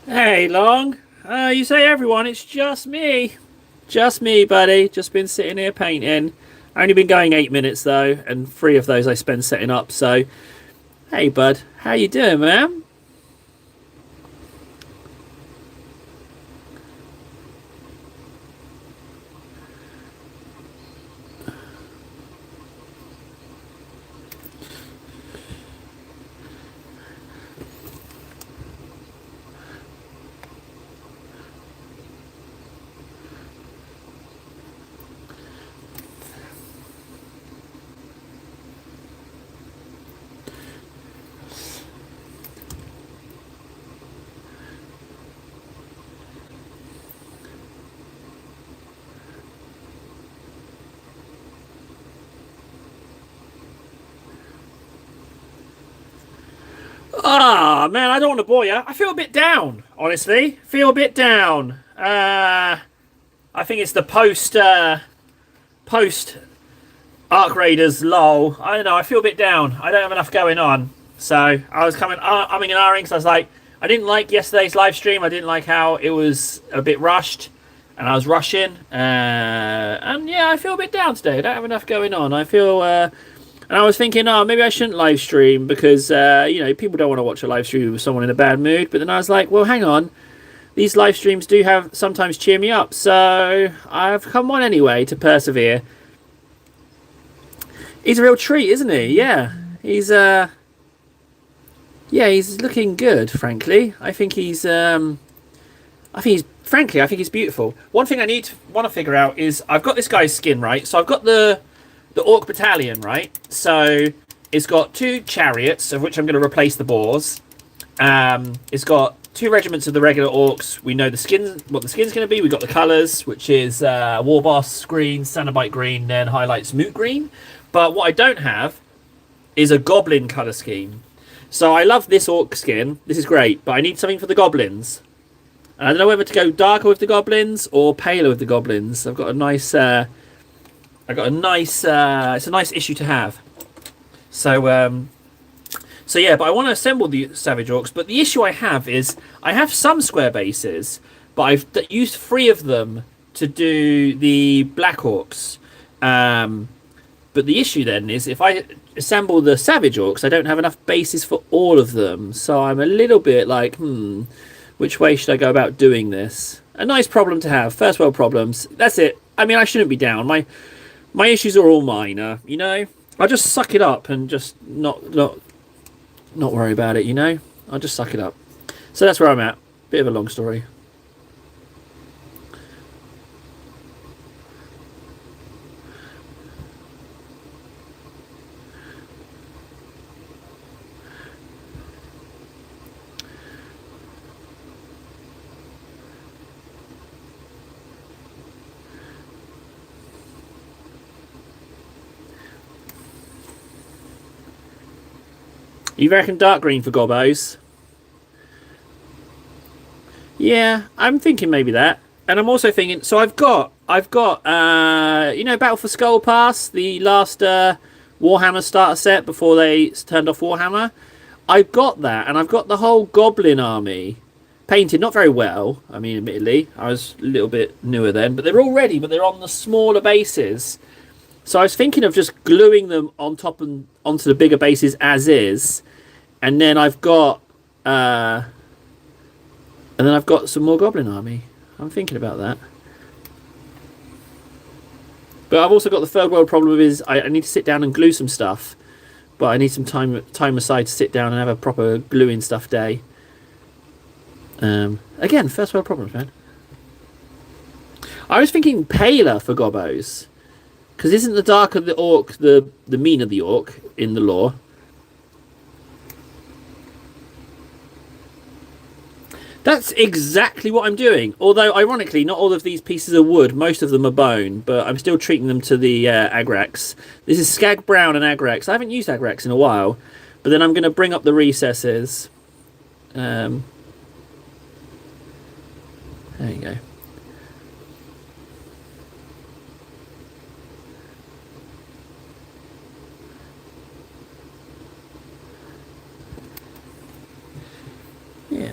Hey, Long. You say everyone, it's just me. Just me, buddy. Just been sitting here painting. Only been going 8 minutes though, and three of those I spend setting up. So, hey, bud, how you doing, man? Ah, man, I don't want to bore you. I feel a bit down, honestly. Feel a bit down. I think it's the post Arc Raiders lol. I don't know. I feel a bit down. I don't have enough going on. So I was coming, umming and ahhing. So I was like, I didn't like yesterday's live stream. I didn't like how it was a bit rushed, and I was rushing. And yeah, I feel a bit down today. I don't have enough going on. I feel, and I was thinking, oh, maybe I shouldn't live stream because people don't want to watch a live stream with someone in a bad mood. But then I was like, well, hang on. These live streams do have sometimes cheer me up, so I've come on anyway to persevere. He's a real treat, isn't he? Yeah, he's looking good. Frankly, I think he's beautiful. One thing I want to figure out is I've got this guy's skin right. So I've got the Orc Battalion right. So it's got two chariots of which I'm going to replace the boars. It's got two regiments of the regular orcs. We know the skin, what the skin's going to be. We've got the colours, which is Warboss green, Cenobite green, then highlights Moot green. But what I don't have is a goblin colour scheme. So I love this orc skin. This is great, but I need something for the goblins. And I don't know whether to go darker with the goblins or paler with the goblins. I've got a nice, it's a nice issue to have. So yeah, but I want to assemble the Savage Orcs. But the issue I have is I have some square bases, but I've used three of them to do the Black Orcs. But the issue then is if I assemble the Savage Orcs, I don't have enough bases for all of them. So I'm a little bit like, which way should I go about doing this? A nice problem to have. First world problems. That's it. I mean, I shouldn't be down. My issues are all minor, you know. I'll just suck it up and just not worry about it, you know. I'll just suck it up. So that's where I'm at. Bit of a long story. You reckon dark green for gobos? Yeah, I'm thinking maybe that. And I'm also thinking so I've got Battle for Skull Pass, the last Warhammer starter set before they turned off Warhammer. I've got that and I've got the whole goblin army painted not very well. I mean, admittedly, I was a little bit newer then, but they're all ready, but they're on the smaller bases. So I was thinking of just gluing them on top and onto the bigger bases as is, and then I've got some more Goblin Army. I'm thinking about that. But I've also got the third world problem is I need to sit down and glue some stuff. But I need some time aside to sit down and have a proper gluing stuff day. Again, first world problems, man. I was thinking paler for gobos. Because isn't the darker the orc the meaner the orc in the lore? That's exactly what I'm doing. Although, ironically, not all of these pieces are wood. Most of them are bone, but I'm still treating them to the Agrax. This is Skag Brown and Agrax. I haven't used Agrax in a while, but then I'm going to bring up the recesses. Um, there you go. Yeah.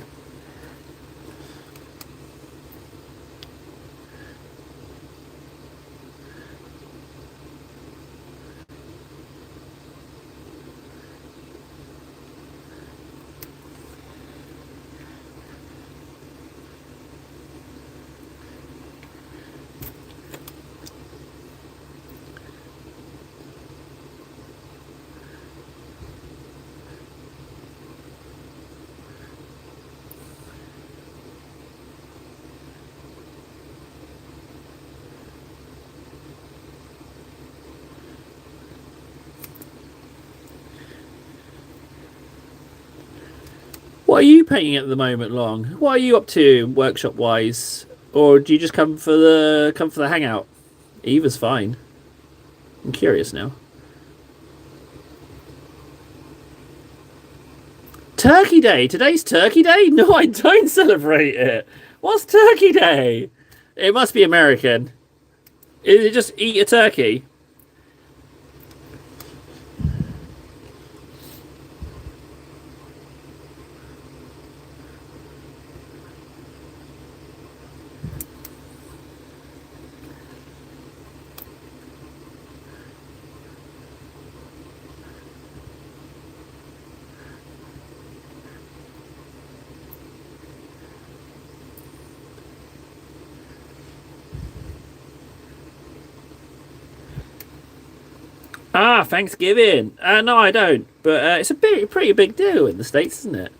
What are you painting at the moment, Long? What are you up to workshop wise? Or do you just come for the hangout? Either's fine. I'm curious now. Turkey Day. Today's Turkey Day? No, I don't celebrate it. What's Turkey Day? It must be American. Is it just eat a turkey? Ah, Thanksgiving. No, I don't. But it's a pretty big deal in the States, isn't it?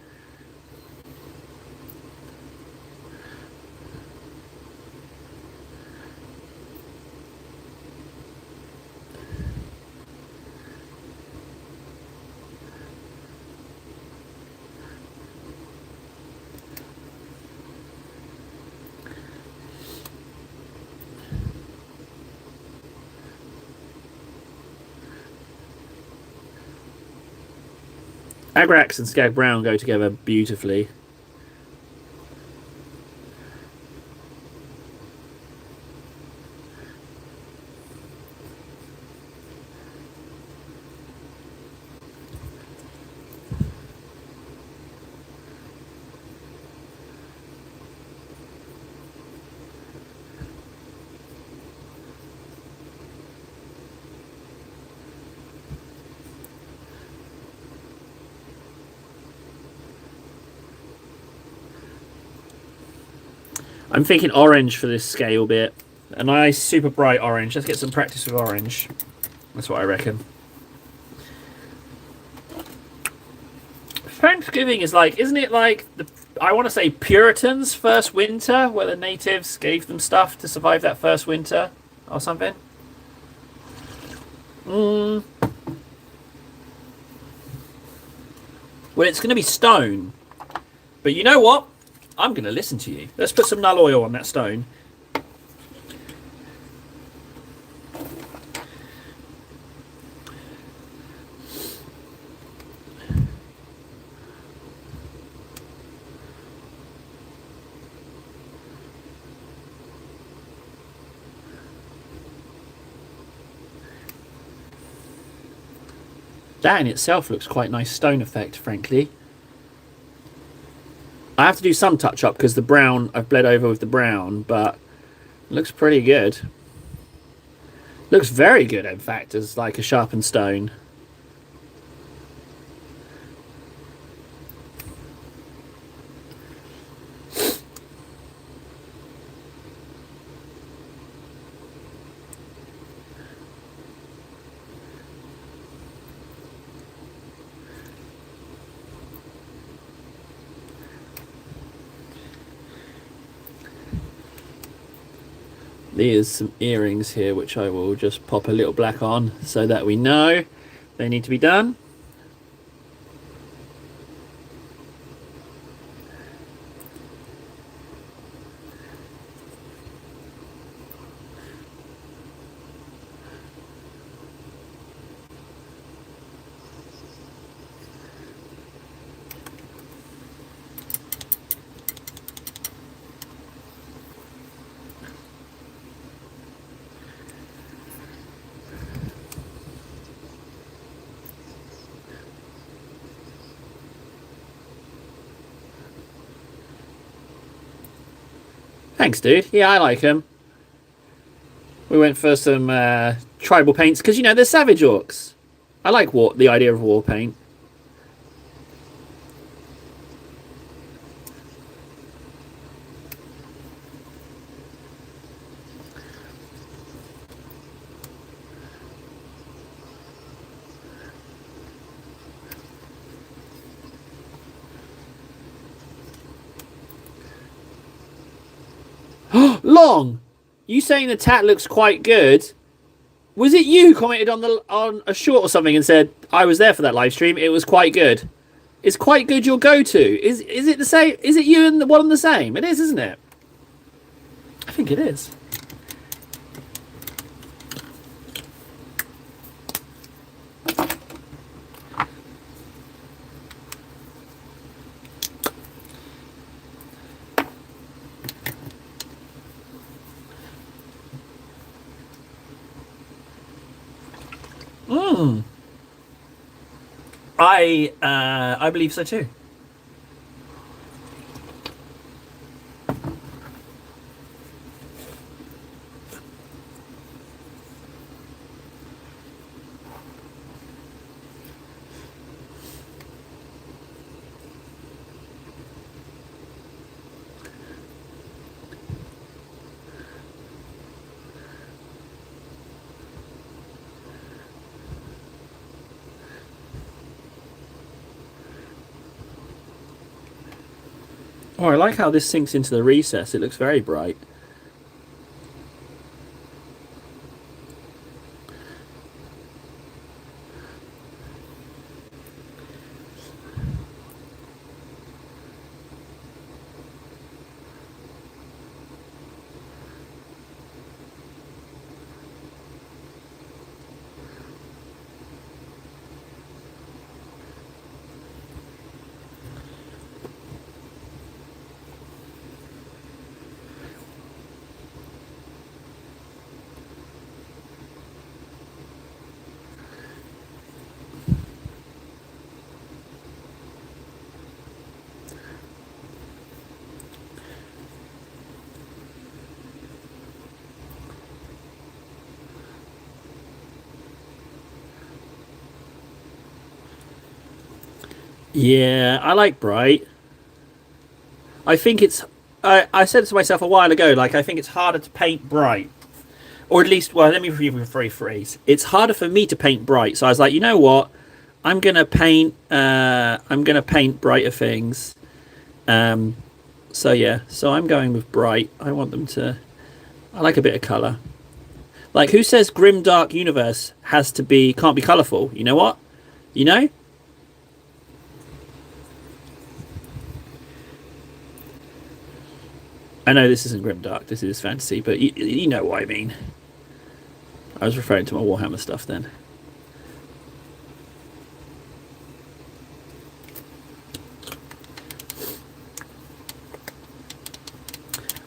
Agrax and Skag Brown go together beautifully. I'm thinking orange for this scale bit. A nice, super bright orange. Let's get some practice with orange. That's what I reckon. Thanksgiving is like, isn't it like the, I want to say Puritans' first winter, where the natives gave them stuff to survive that first winter or something? Mm. Well, it's going to be stone. But you know what? I'm going to listen to you. Let's put some null oil on that stone. That in itself looks quite nice stone effect, frankly. I have to do some touch up because the brown, I've bled over with the brown, but it looks pretty good. Looks very good, in fact, as like a sharpened stone. There's some earrings here which I will just pop a little black on so that we know they need to be done. Thanks, dude. Yeah, I like them. We went for some tribal paints because, you know, they're savage orcs. I like the idea of war paint. Long, you saying the tat looks quite good? Was it you who commented on a short or something and said I was there for that live stream? It was quite good. is quite good your go-to. Is it the same? Is it you and the one and the same? It is, isn't it? I think it is. Mm. I believe so too. Oh, I like how this sinks into the recess. It looks very bright. Yeah, I like bright. I think it's. I said to myself a while ago, like I think it's harder to paint bright, or at least, well, let me rephrase. It's harder for me to paint bright. So I was like, you know what? I'm gonna paint. I'm gonna paint brighter things. Um. So yeah. So I'm going with bright. I want them to. I like a bit of color. Like, who says grim dark universe has to be can't be colorful? You know what? You know. I know this isn't grim dark. This is fantasy, but you know what I mean. I was referring to my Warhammer stuff then.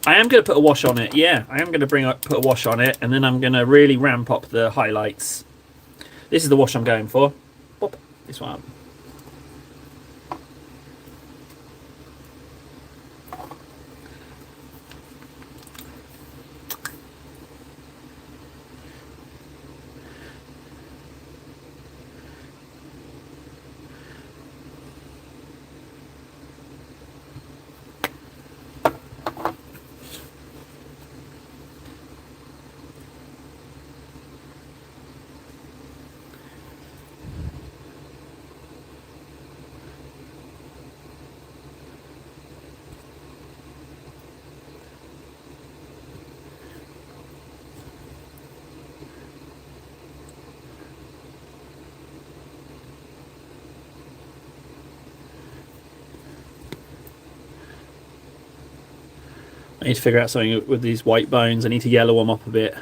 I am going to put a wash on it. Yeah, I am going to put a wash on it, and then I'm going to really ramp up the highlights. This is the wash I'm going for. Pop this one. I need to figure out something with these white bones. I need to yellow them up a bit.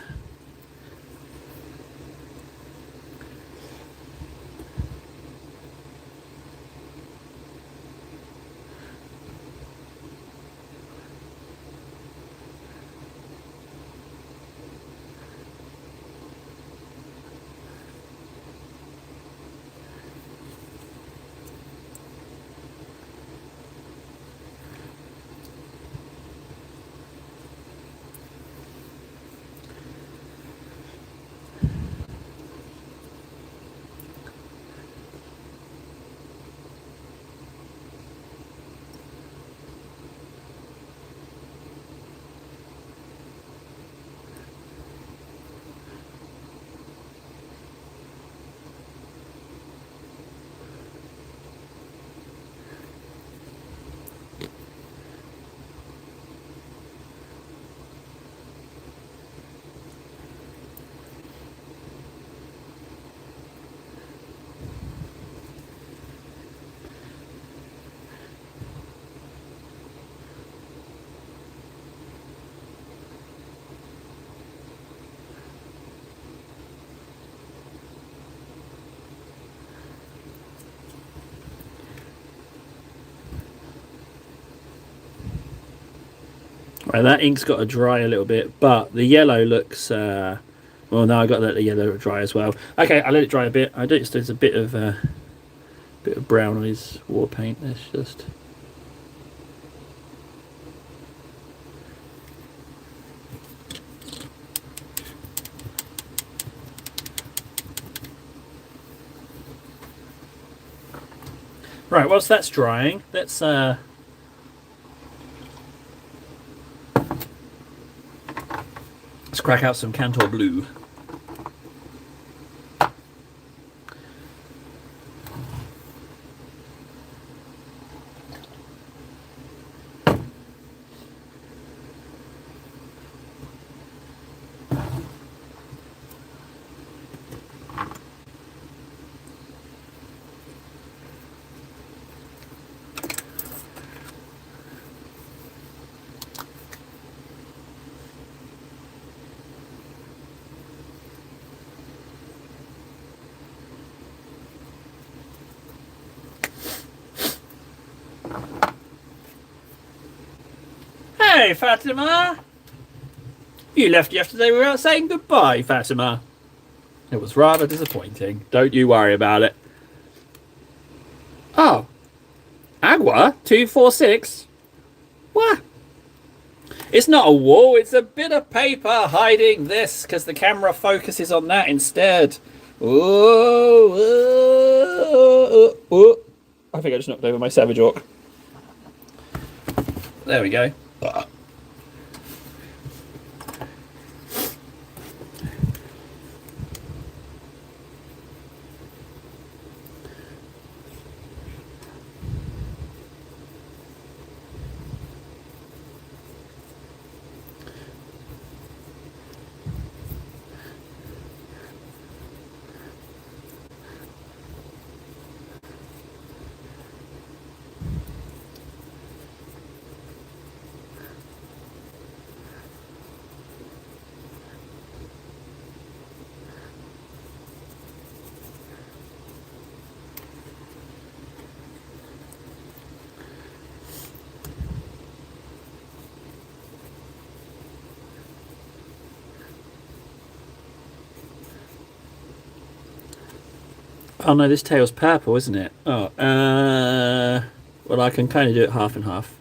Right, that ink's got to dry a little bit, but the yellow looks. Well, no, I got to let the yellow dry as well. Okay, I let it dry a bit. I noticed there's a bit of brown on his war paint. Let's just. Right, whilst that's drying, let's crack out some Cantor Blue. Hey, Fatima! You left yesterday without saying goodbye, Fatima. It was rather disappointing. Don't you worry about it. Oh. Agua 246? What? It's not a wall, it's a bit of paper hiding this, because the camera focuses on that instead. Oh. I think I just knocked over my Savage Orc. There we go. Oh no, this tail's purple, isn't it? Oh, well, I can kind of do it half and half.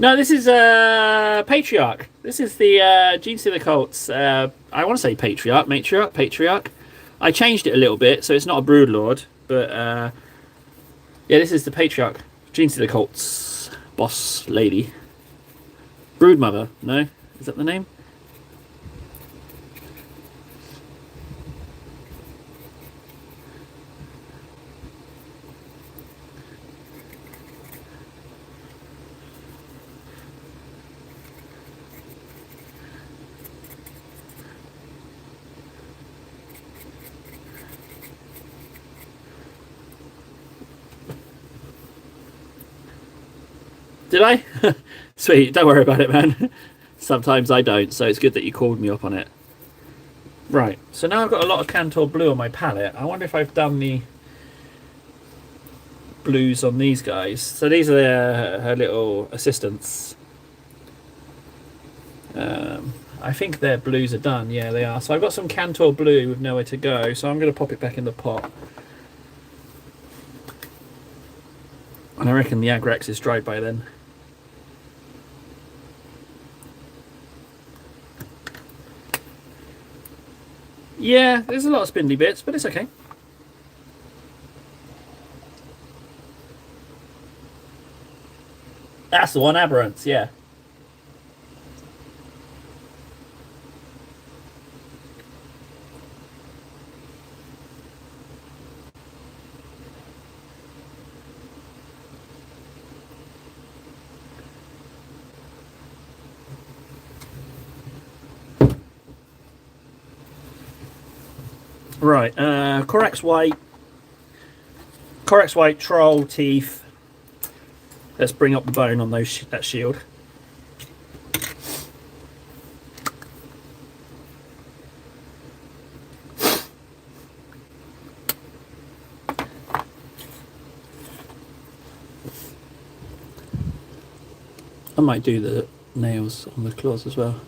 No, this is Patriarch. This is the Gene Stealer Colts. I want to say Patriarch, Matriarch, Patriarch. I changed it a little bit, so it's not a Broodlord, but yeah, this is the Patriarch. Gene Stealer Colts boss lady. Broodmother, no? Is that the name? Did I? Sweet, don't worry about it, man. Sometimes I don't, so it's good that you called me up on it. Right, so now I've got a lot of Cantor Blue on my palette. I wonder if I've done the blues on these guys. So these are her little assistants. I think their blues are done. Yeah, they are. So I've got some Cantor Blue with nowhere to go, so I'm going to pop it back in the pot. And I reckon the Agrax is dried by then. Yeah, there's a lot of spindly bits, but it's okay. That's the one, Aberrants, yeah. Right, Corax White. Corax White, Troll, Teeth. Let's bring up the bone on those that shield. I might do the nails on the claws as well.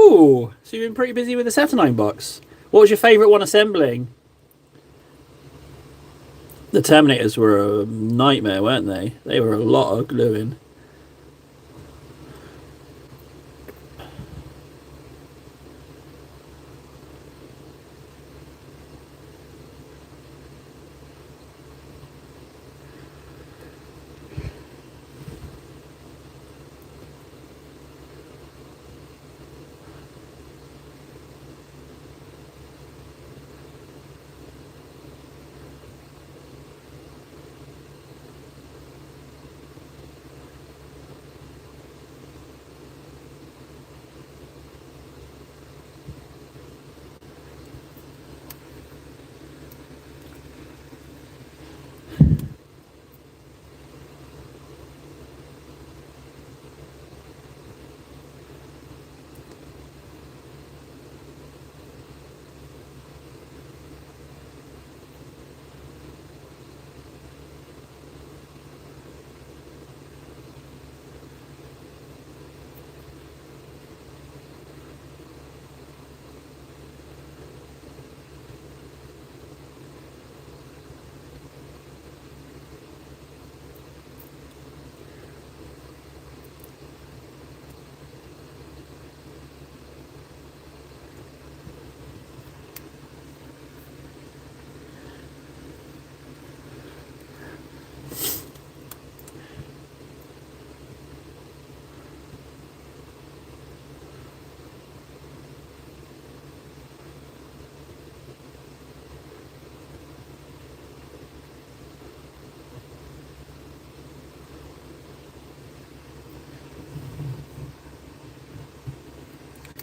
Ooh, so you've been pretty busy with the Saturnine box. What was your favourite one assembling? The Terminators were a nightmare, weren't they? They were a lot of gluing.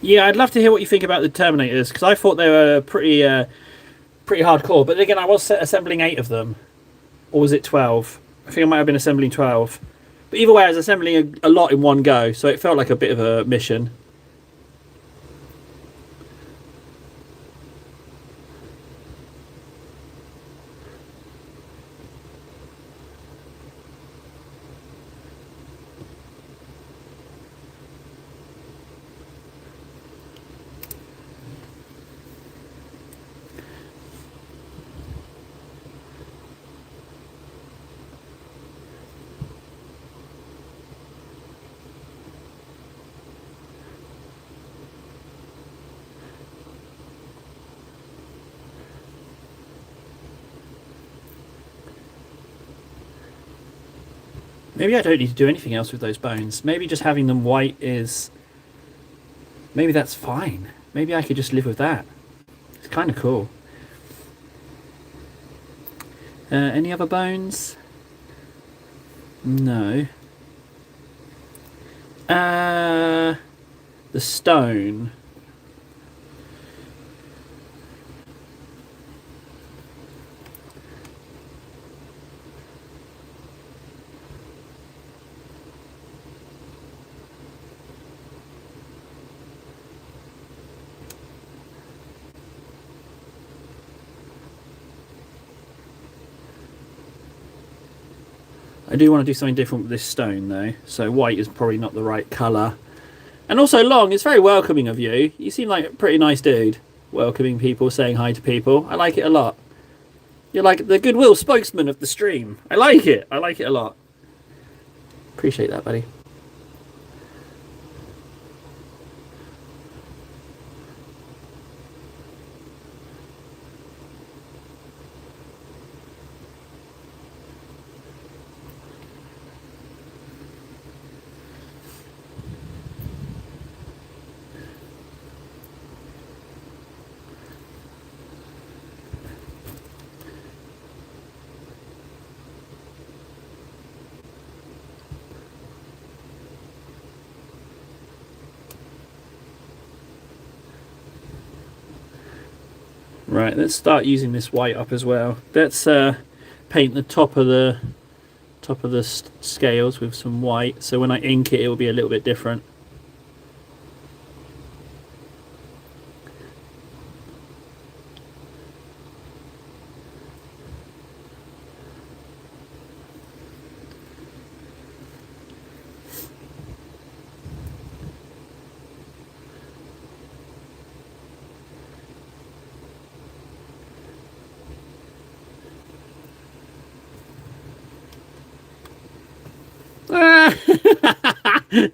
Yeah, I'd love to hear what you think about the Terminators because I thought they were pretty hardcore. But again, I was assembling 8 of them, or was it 12? I think I might have been assembling 12. But either way, I was assembling a lot in one go, so it felt like a bit of a mission. Maybe I don't need to do anything else with those bones. Maybe just having them white is... Maybe that's fine. Maybe I could just live with that. It's kind of cool. Any other bones? No. The stone. I do want to do something different with this stone though, so white is probably not the right colour. And also Long, it's very welcoming of you. You seem like a pretty nice dude. Welcoming people, saying hi to people. I like it a lot. You're like the goodwill spokesman of the stream. I like it. I like it a lot. Appreciate that, buddy. Right, let's start using this white up as well. Let's paint the top of the scales with some white, so when I ink it, it will be a little bit different.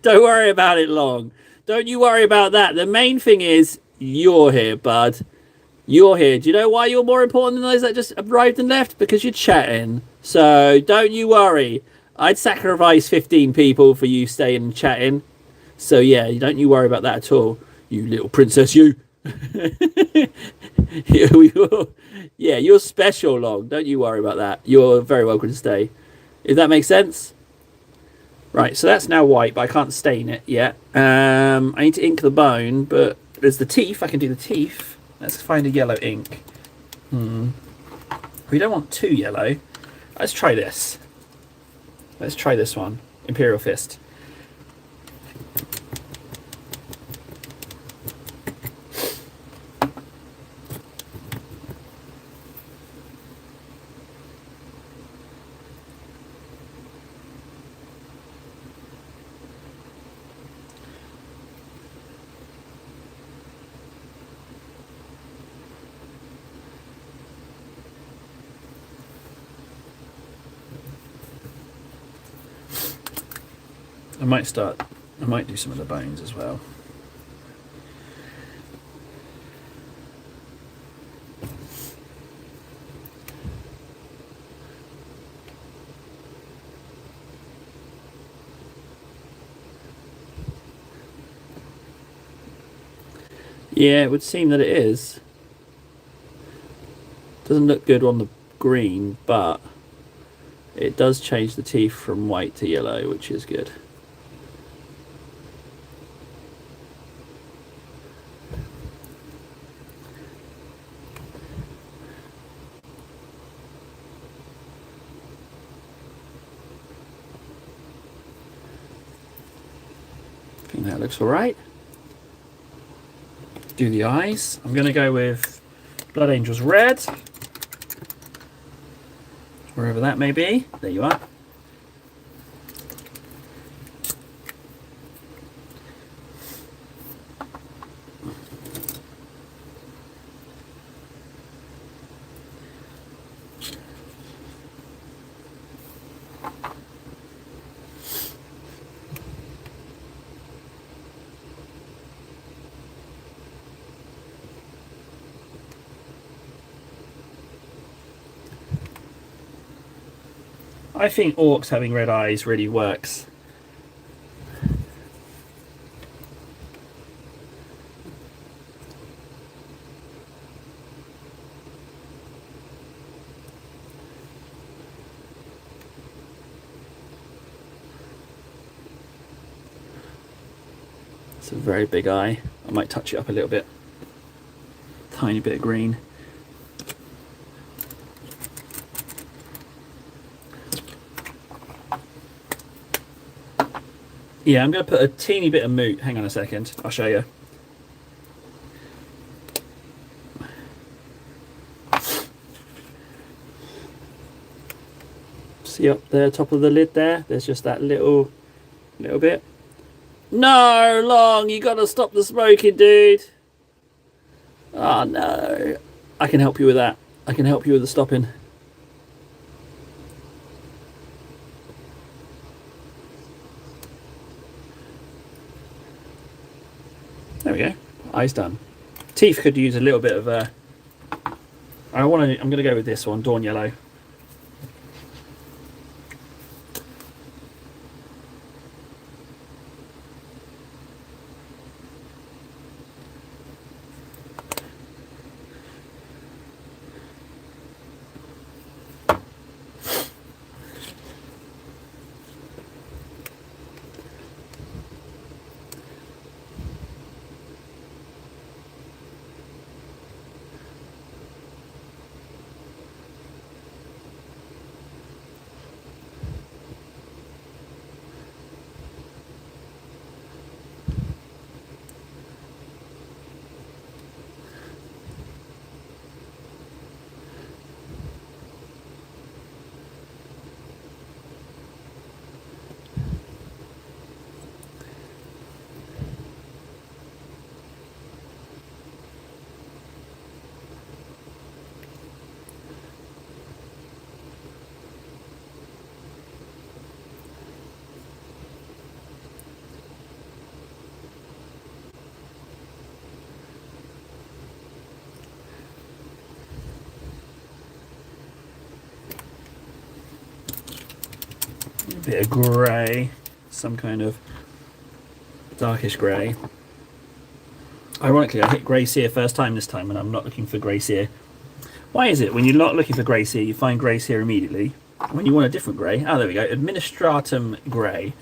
Don't worry about it long. Don't you worry about that. The main thing is you're here, bud. You're here. Do you know why you're more important than those that just arrived and left? Because you're chatting. So don't you worry. I'd sacrifice 15 people for you staying and chatting. So yeah, don't you worry about that at all. You little princess, you. Yeah, you're special, Long. Don't you worry about that. You're very welcome to stay. If that makes sense. Right, so that's now white, but I can't stain it yet. I need to ink the bone, but there's the teeth. I can do the teeth. Let's find a yellow ink. We don't want too yellow. Let's try this. Let's try this one. Imperial Fist. I might do some of the bones as well. Yeah, it would seem that it is. Doesn't look good on the green, but it does change the teeth from white to yellow, which is good. I think that looks all right. Do the eyes. I'm going to go with Blood Angels Red. Wherever that may be. There you are. I think orcs having red eyes really works. It's a very big eye. I might touch it up a little bit. Tiny bit of green. Yeah, I'm going to put a teeny bit of moot. Hang on a second. I'll show you. See up there, top of the lid there? There's just that little bit. No, Long, you got to stop the smoking, dude. Oh, no. I can help you with that. I can help you with the stopping. There we go. Eyes done. Teeth could use a little bit of I'm going to go with this one, Dawn Yellow. bit of grey, some kind of darkish grey. Ironically, I hit grey seer first time this time, and I'm not looking for grey seer. Why is it when you're not looking for grey seer, you find grey seer immediately? When you want a different grey, oh, there we go, Administratum grey.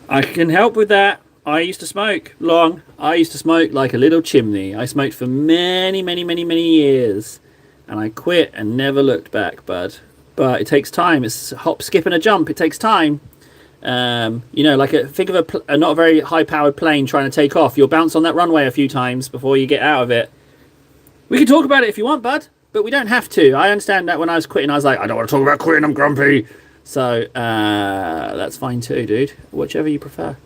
I can help with that. I used to smoke long. I used to smoke like a little chimney. I smoked for many, many, many, many years. And I quit and never looked back, bud. But it takes time. It's a hop, skip, and a jump. It takes time. You know, like think of a not a very high-powered plane trying to take off. You'll bounce on that runway a few times before you get out of it. We can talk about it if you want, bud, but we don't have to. I understand that when I was quitting, I was like, I don't want to talk about quitting. I'm grumpy. So that's fine too, dude. Whichever you prefer.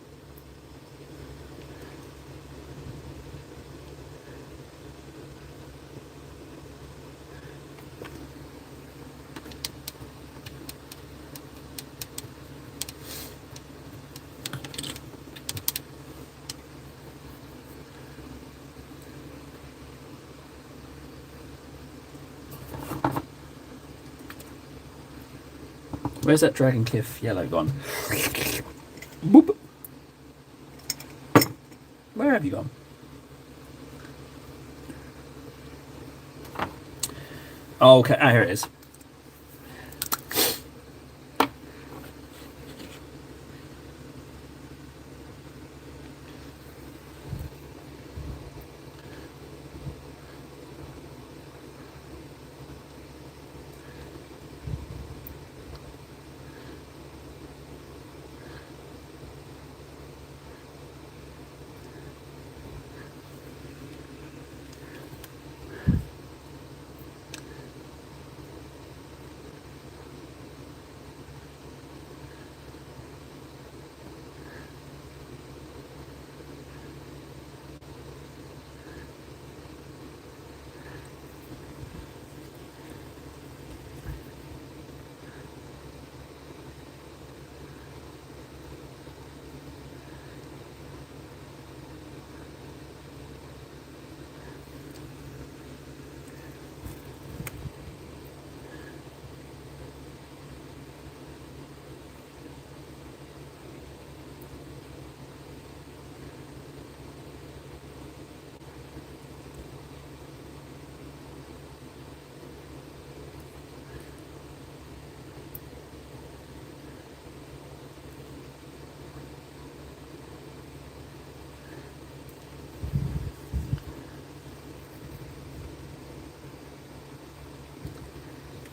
Where's that Dragon Kiff yellow gone? Boop. Where have you gone? Oh, okay, here it is.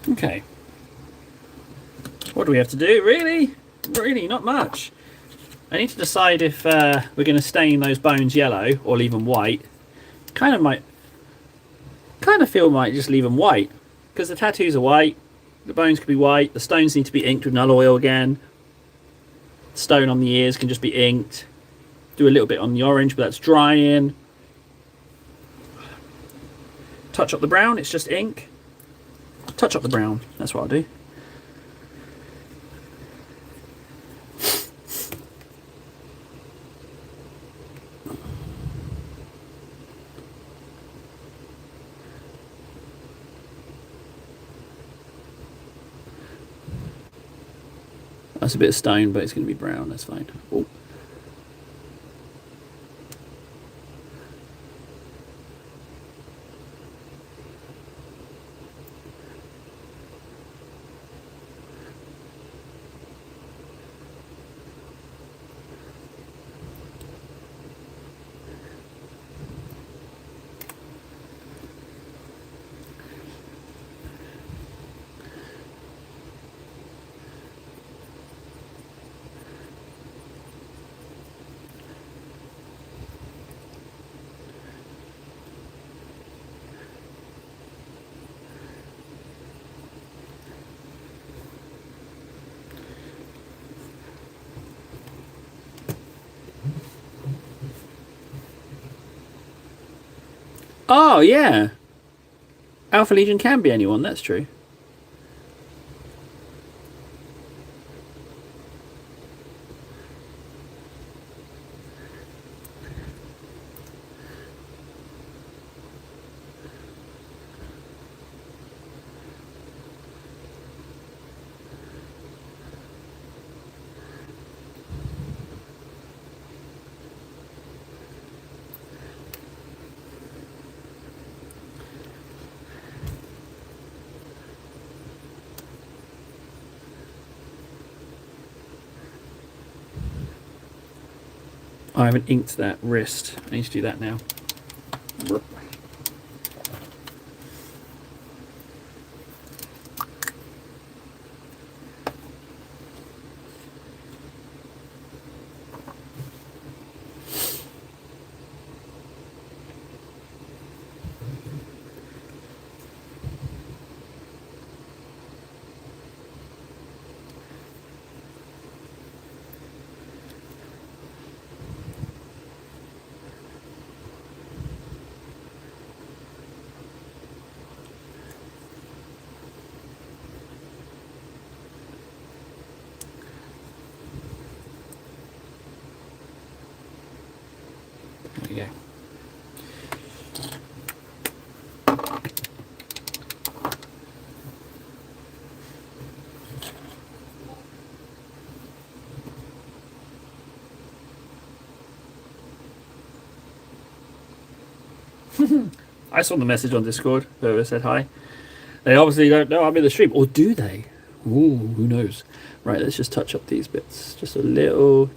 Okay. What do we have to do? Really? Really, not much. I need to decide if we're going to stain those bones yellow or leave them white. Kind of feel might just leave them white because the tattoos are white, the bones could be white, the stones need to be inked with null oil again. The stone on the ears can just be inked. Do a little bit on the orange, but that's drying. Touch up the brown, it's just ink. touch up the brown. That's what I'll do. That's a bit of stone, but it's going to be brown. That's fine. Oh. Oh, yeah. Alpha Legion can be anyone, that's true. I haven't inked that wrist. I need to do that now. There you go. I saw the message on Discord. Whoever said hi. They obviously don't know I'm in the stream, or do they? Ooh, who knows? Right, let's just touch up these bits. Just a little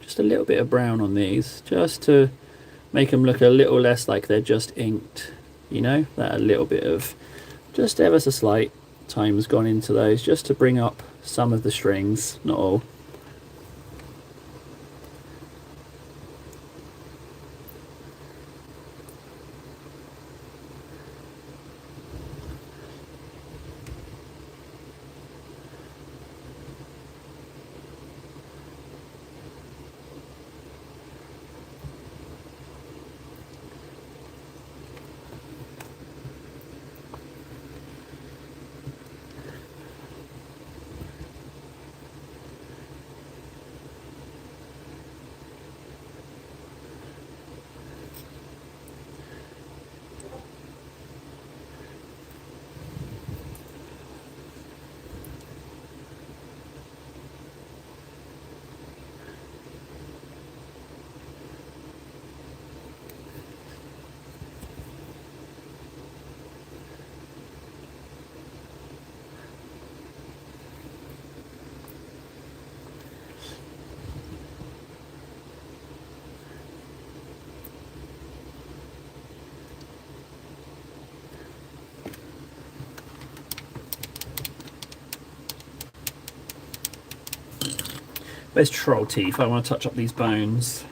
bit of brown on these, just to make them look a little less like they're just inked. You know, that a little bit of, just ever so slight time's gone into those, just to bring up some of the strings, not all. Where's Troll Teeth? I want to touch up these bones.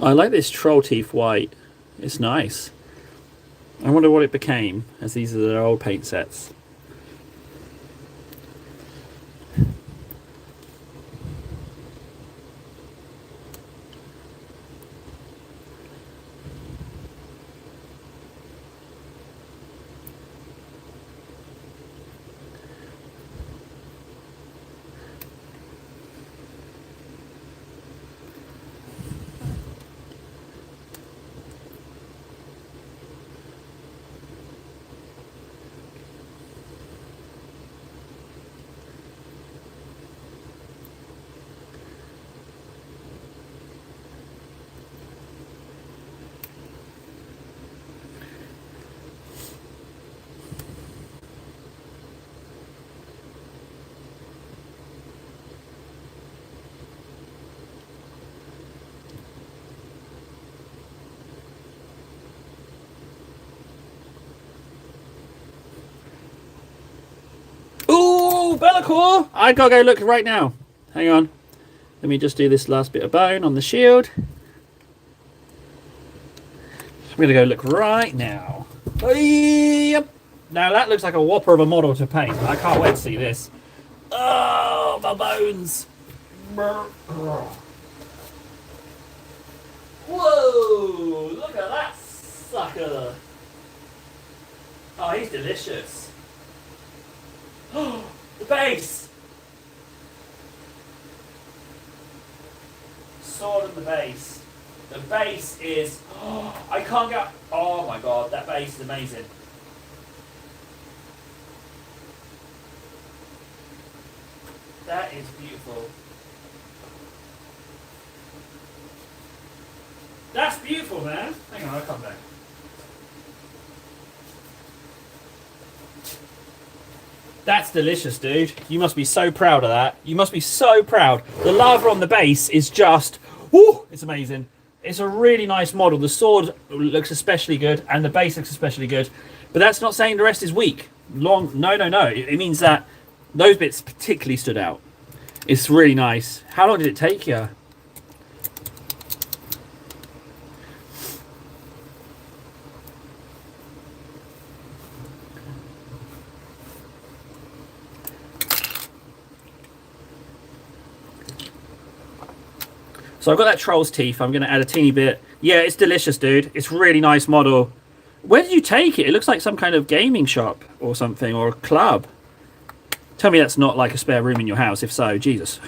I like this troll teeth white. It's nice. I wonder what it became, as these are their old paint sets. Ooh, Be'lakor! I gotta go look right now. Hang on. Let me just do this last bit of bone on the shield. I'm gonna go look right now. Yep. Now that looks like a whopper of a model to paint. I can't wait to see this. Oh, my bones. Whoa, look at that sucker. Oh, he's delicious. Oh, the base. Sword and the base. The base is... Oh, I can't get... Oh my god, that base is amazing. That is beautiful. That's beautiful, man. Hang on, I'll come back. That's delicious, dude. You must be so proud of that. You must be so proud. The lava on the base is just... Woo! It's amazing. It's a really nice model. The sword looks especially good, and the base looks especially good. But that's not saying the rest is weak. No. It means that those bits particularly stood out. It's really nice. How long did it take you? So I've got that troll's teeth. I'm going to add a teeny bit. Yeah, it's delicious, dude. It's a really nice model. Where did you take it? It looks like some kind of gaming shop or something, or a club. Tell me that's not like a spare room in your house. If so, Jesus.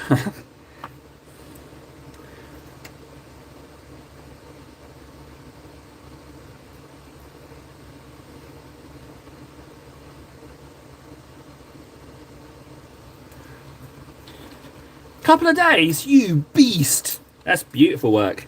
Couple of days, you beast. That's beautiful work.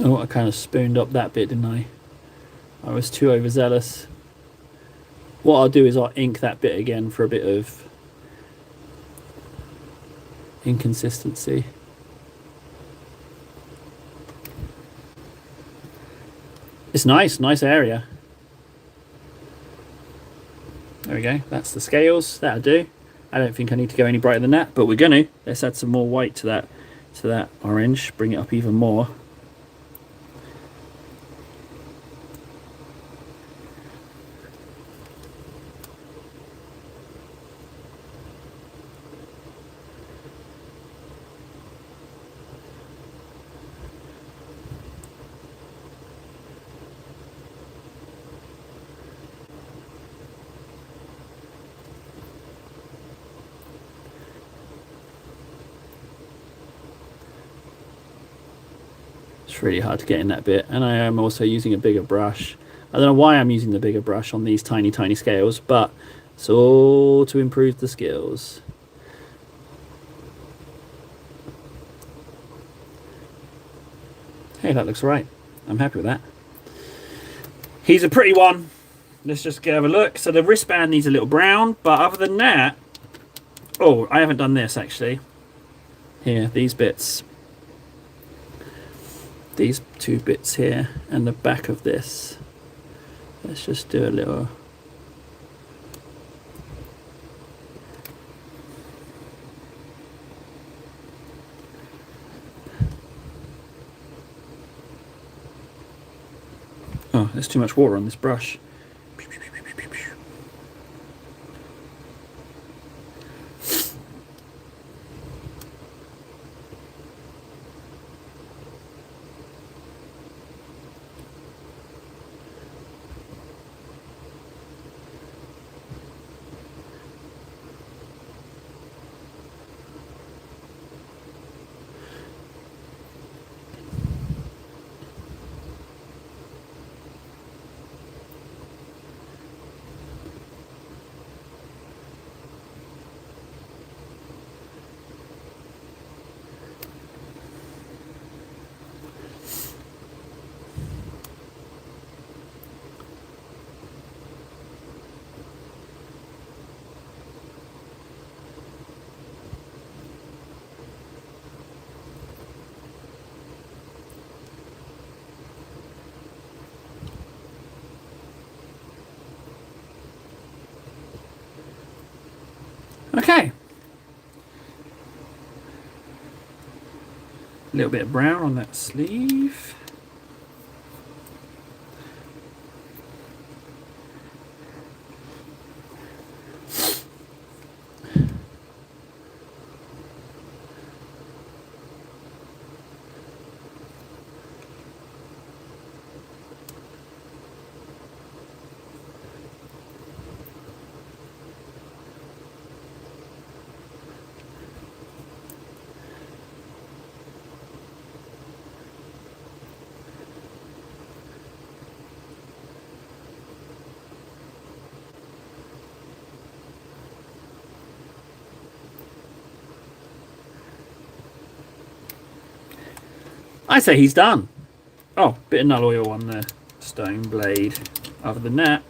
Oh, I kind of spooned up that bit, didn't I? I was too overzealous. What I'll do is I'll ink that bit again for a bit of inconsistency. It's nice area. There we go, that's the scales, that'll do. I don't think I need to go any brighter than that, but we're gonna. Let's add some more white to that orange, bring it up even more. It's really hard to get in that bit. And I am also using a bigger brush. I don't know why I'm using the bigger brush on these tiny, tiny scales, but it's all to improve the skills. Hey, that looks right. I'm happy with that. He's a pretty one. Let's just have a look. So the wristband needs a little brown, but other than that... Oh, I haven't done this, actually. Here, these bits. These two bits here, and the back of this. Let's just do a little... Oh, there's too much water on this brush. Okay. A little bit of brown on that sleeve. I say he's done. Oh, bit of null oil on the stone blade. Other than that,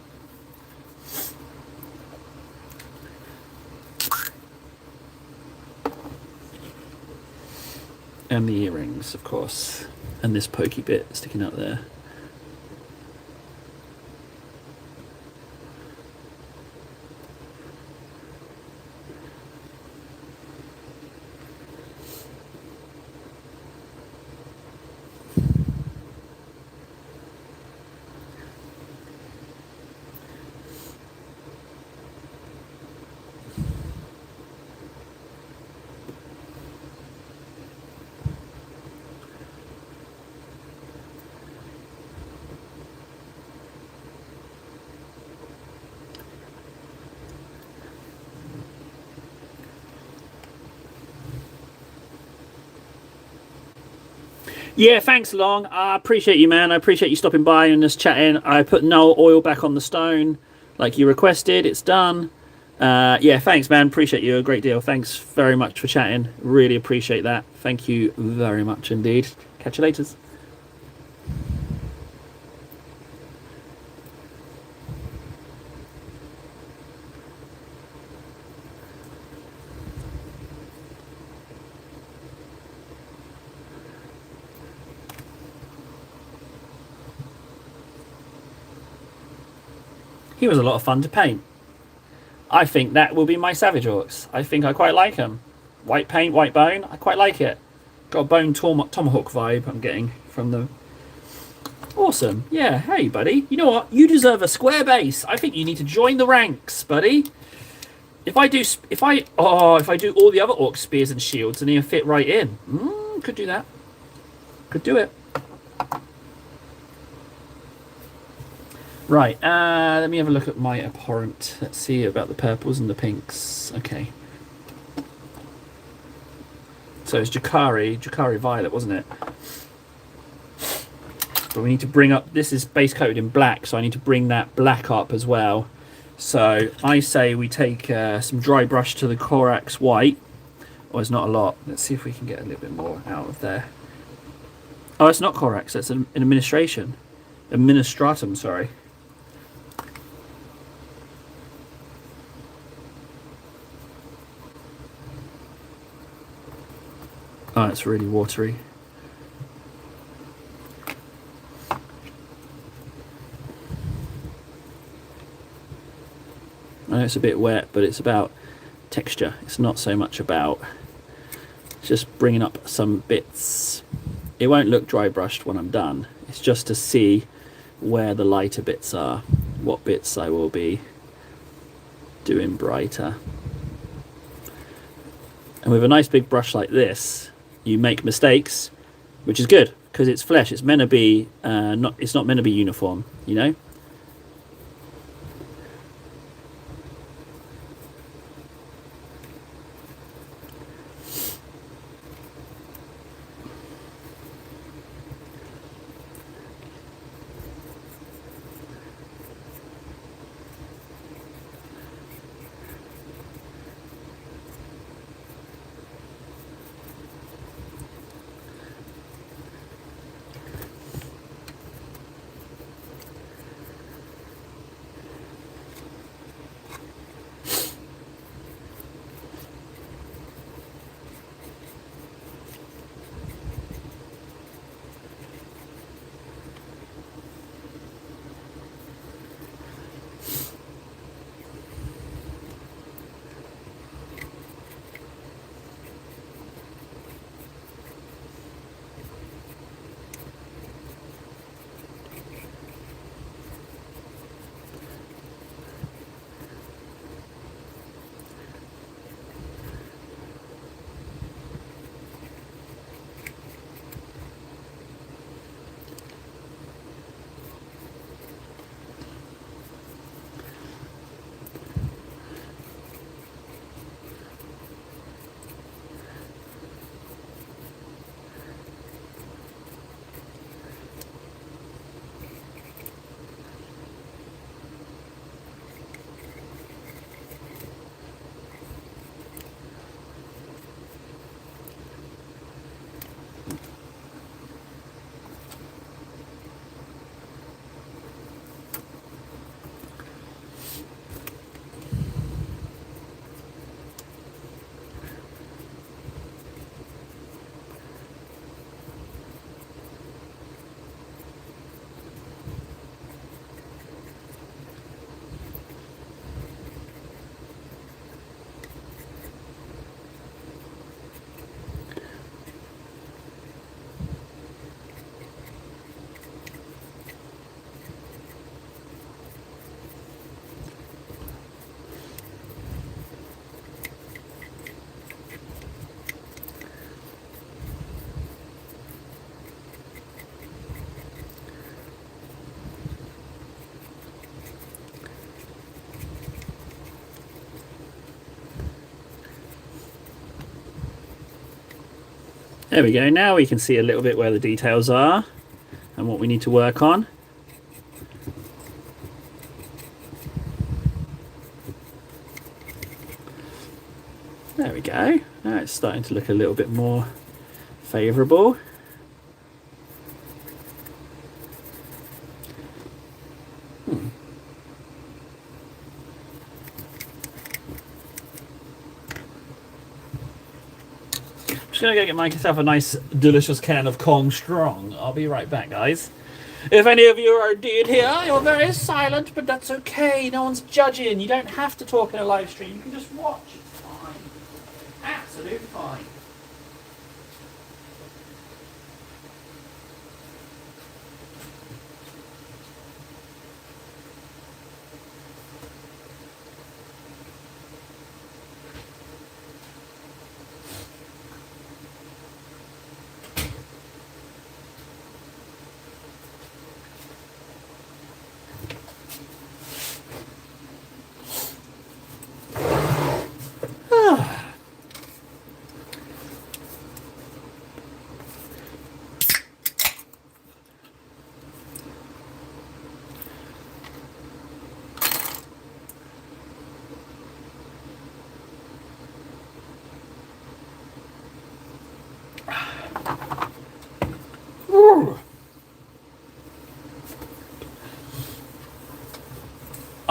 and the earrings, of course, and this pokey bit sticking out there. Yeah, thanks, Long. I appreciate you, man. I appreciate you stopping by and just chatting. I put no oil back on the stone like you requested. It's done. Yeah, thanks, man. Appreciate you a great deal. Thanks very much for chatting. Really appreciate that. Thank you very much indeed. Catch you later. He was a lot of fun to paint. I think that will be my Savage Orcs. I think I quite like them. White paint, white bone. I quite like it. Got a bone tomahawk vibe I'm getting from them. Awesome. Yeah, hey, buddy. You know what? You deserve a square base. I think you need to join the ranks, buddy. If I do all the other orc spears and shields, and he'll fit right in. Could do that. Could do it. Right, let me have a look at my abhorrent. Let's see about the purples and the pinks. Okay. So it's Jakari Violet, wasn't it? But we need to bring up, this is base coated in black, so I need to bring that black up as well. So I say we take some dry brush to the Corax white. Oh, it's not a lot. Let's see if we can get a little bit more out of there. Oh, it's not Corax, it's an administration. Administratum, sorry. Oh, it's really watery. I know it's a bit wet, but it's about texture. It's not so much about just bringing up some bits. It won't look dry brushed when I'm done. It's just to see where the lighter bits are, what bits I will be doing brighter. And with a nice big brush like this, you make mistakes, which is good because it's flesh. It's meant to be it's not meant to be uniform, you know. There we go. Now we can see a little bit where the details are and what we need to work on. There we go. Now it's starting to look a little bit more favourable. Just gonna go get myself a nice delicious can of Kong Strong. I'll be right back, guys. If any of you are indeed here, you're very silent, but that's okay. No one's judging. You don't have to talk in a live stream. You can just watch. It's fine. Absolutely fine.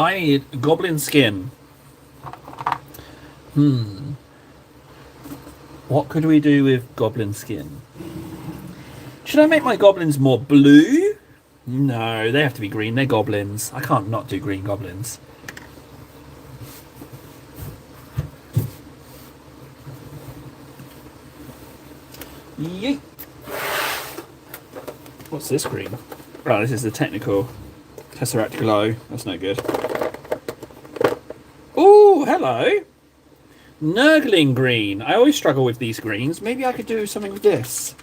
I need goblin skin. What could we do with goblin skin? Should I make my goblins more blue? No, they have to be green. They're goblins. I can't not do green goblins. Yeet. What's this green? Oh, this is the technical Tesseract Glow. That's no good. Oh, hello. Nurgling green. I always struggle with these greens. Maybe I could do something with this.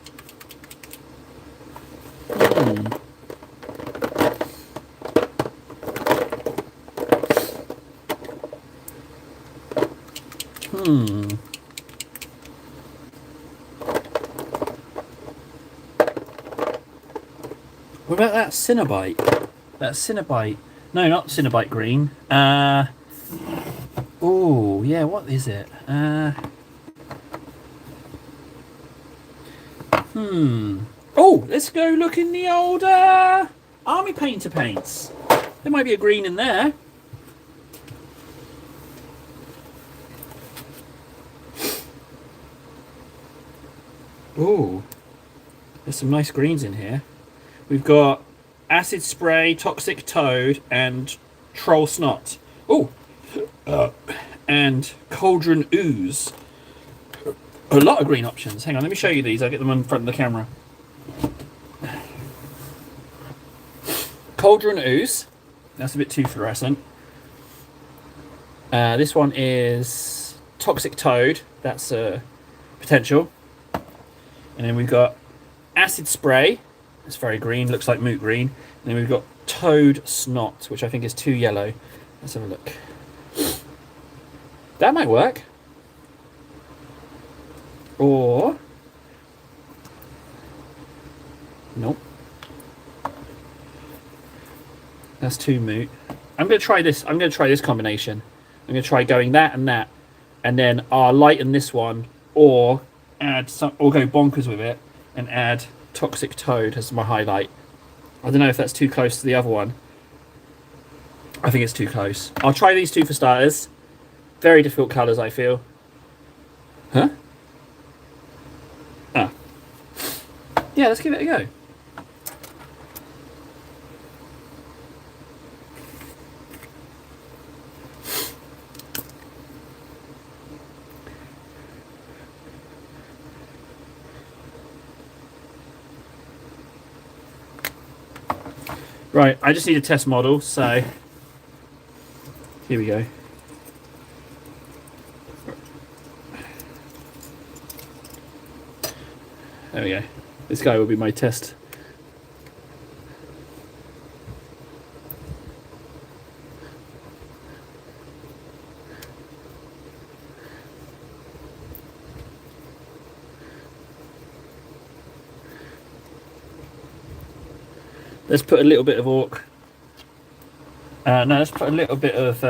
What about that Cinnabite? That Cinnabite. No, not Cinnabite green. Oh, yeah, what is it? Oh, let's go look in the old Army Painter paints. There might be a green in there. Oh, there's some nice greens in here. We've got Acid Spray, Toxic Toad, and Troll Snot. Oh, and Cauldron Ooze. A lot of green options. Hang on, let me show you these. I'll get them in front of the camera. Cauldron Ooze. That's a bit too fluorescent. This one is Toxic Toad. That's potential. And then we've got Acid Spray. It's very green. Looks like moot green. And then we've got Toad Snot, which I think is too yellow. Let's have a look. That might work. Or... nope. That's too moot. I'm going to try this. I'm going to try this combination. I'm going to try going that, and then I'll lighten this one, or add some, or go bonkers with it and add Toxic Toad as my highlight. I don't know if that's too close to the other one. I think it's too close. I'll try these two for starters. Very difficult colours, I feel. Huh? Ah. Yeah, let's give it a go. Right, I just need a test model, so here we go. There we go. This guy will be my test. Let's put a little bit of orc. No, let's put a little bit of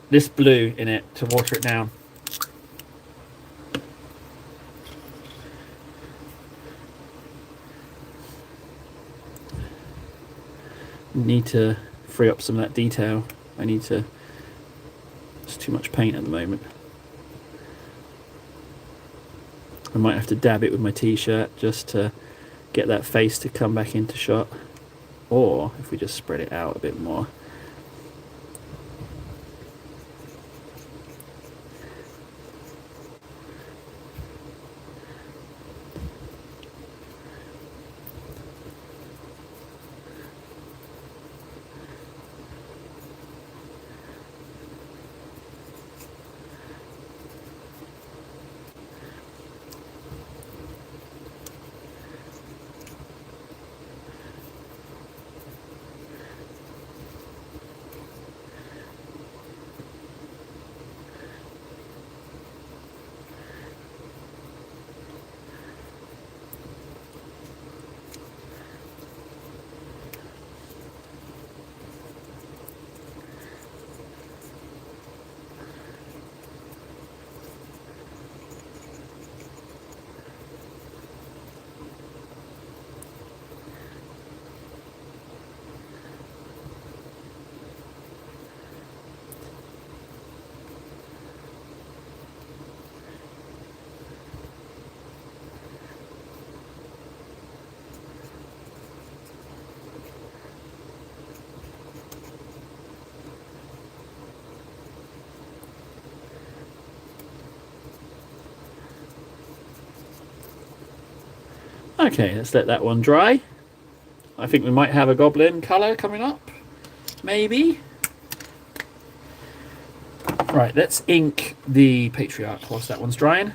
this blue in it to water it down. Need to free up some of that detail. I need to... It's too much paint at the moment. I might have to dab it with my t-shirt just to get that face to come back into shot. Or if we just spread it out a bit more. Okay, let's let that one dry. I think we might have a goblin colour coming up. Maybe. Right, let's ink the Patriarch whilst that one's drying.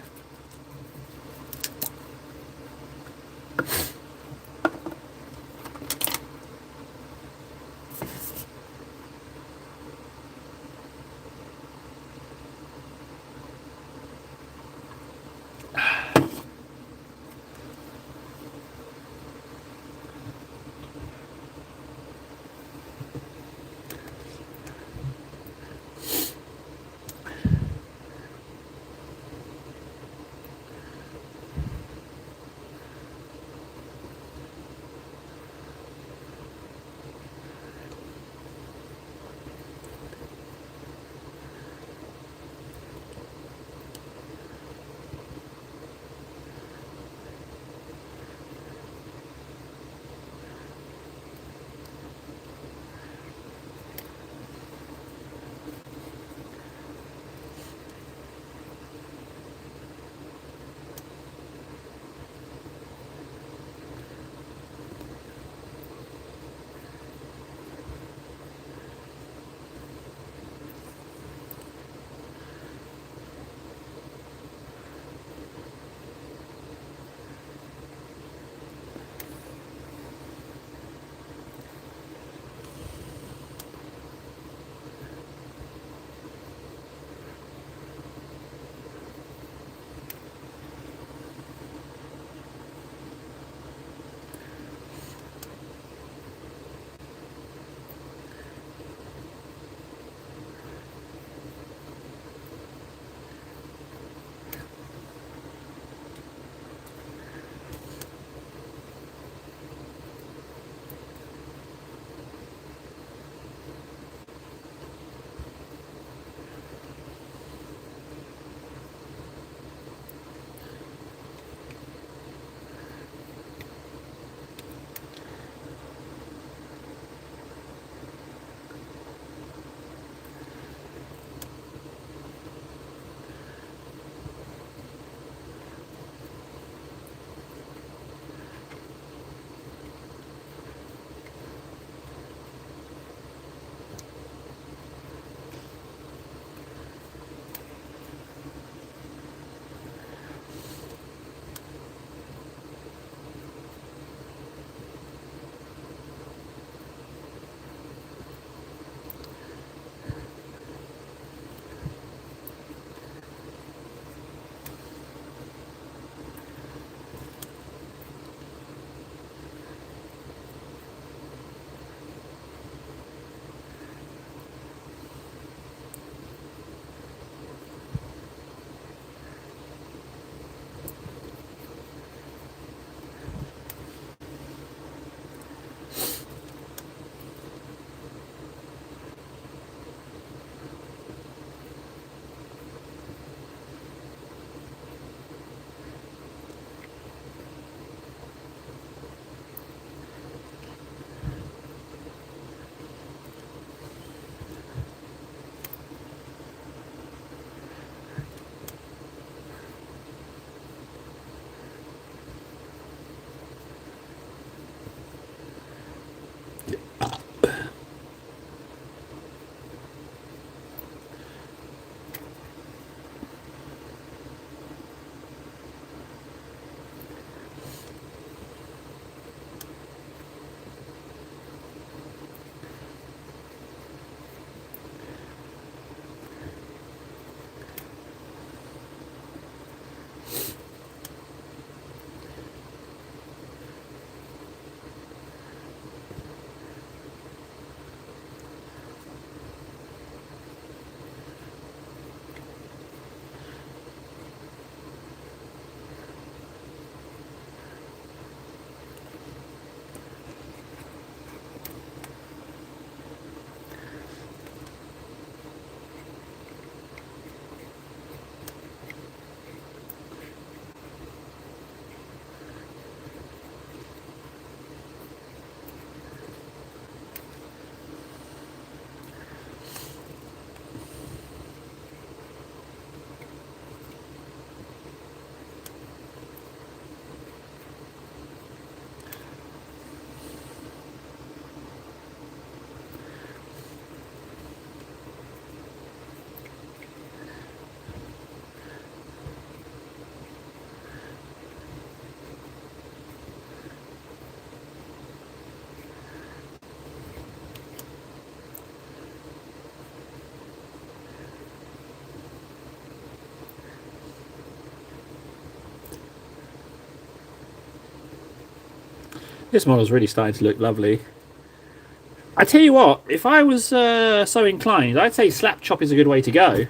This model's really starting to look lovely. I tell you what, if I was so inclined, I'd say slap chop is a good way to go.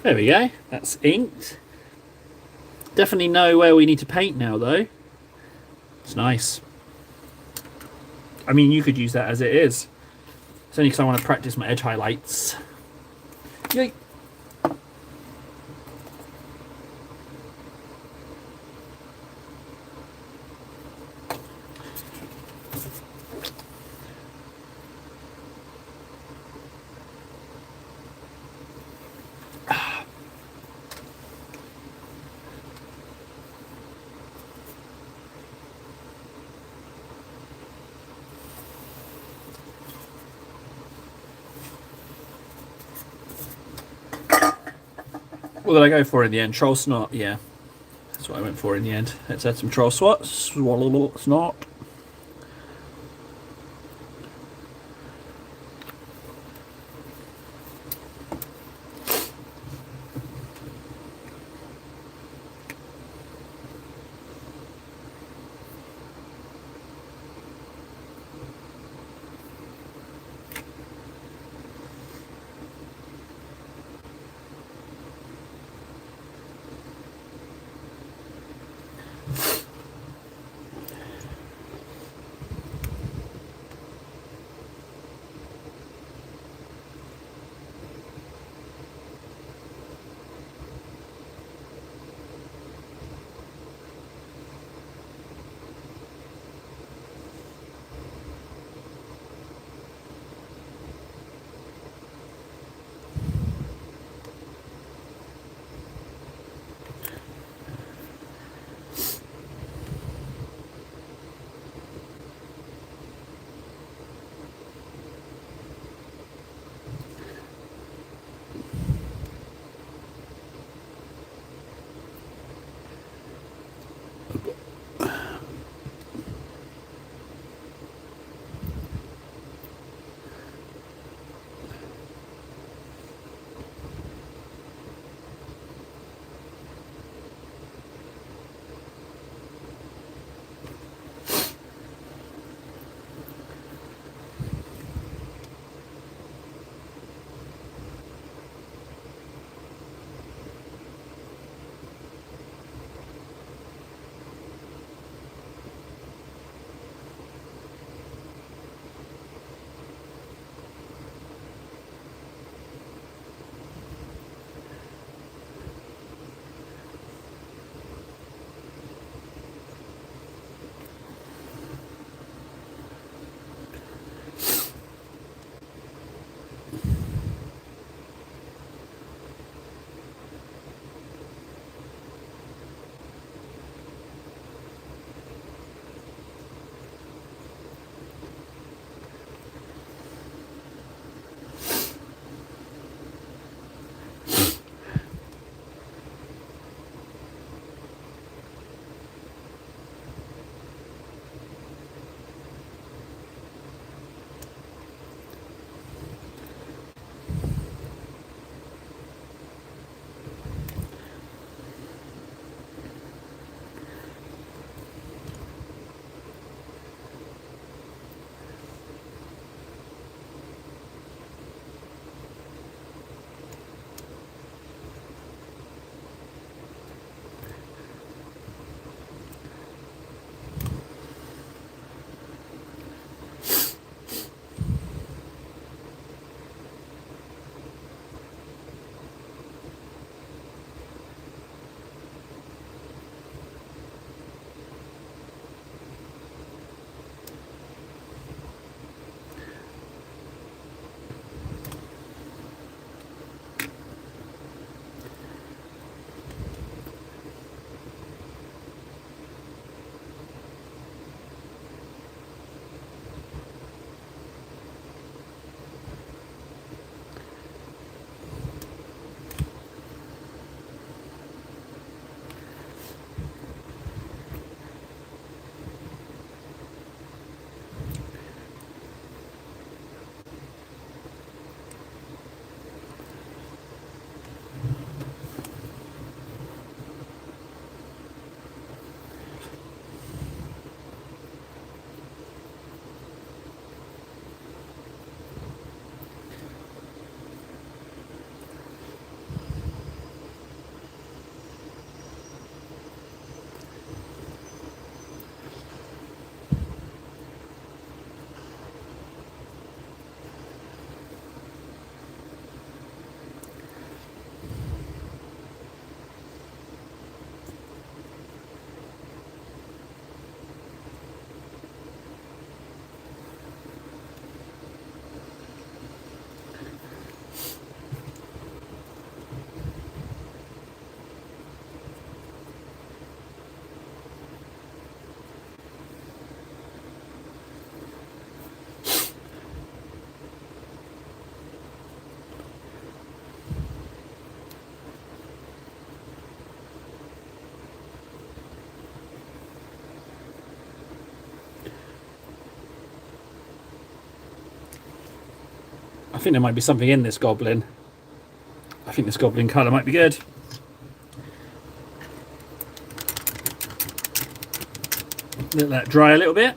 There we go. That's inked. Definitely know where we need to paint now, though. It's nice. I mean, you could use that as it is. It's only because I want to practice my edge highlights. Yay. What did I go for in the end? Troll snot? Yeah. That's what I went for in the end. Let's add some troll snot. think there might be something in this goblin. I think this goblin colour might be good. Let that dry a little bit.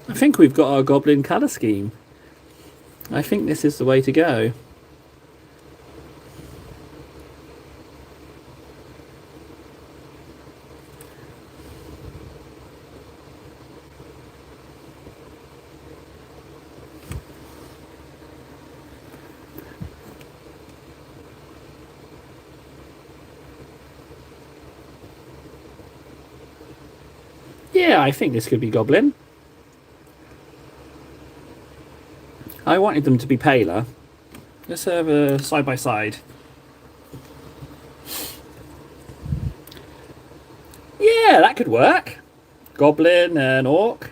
I think we've got our goblin colour scheme. I think this is the way to go. Yeah, I think this could be goblin. I wanted them to be paler. Let's have a side by side. Yeah, that could work. Goblin and orc.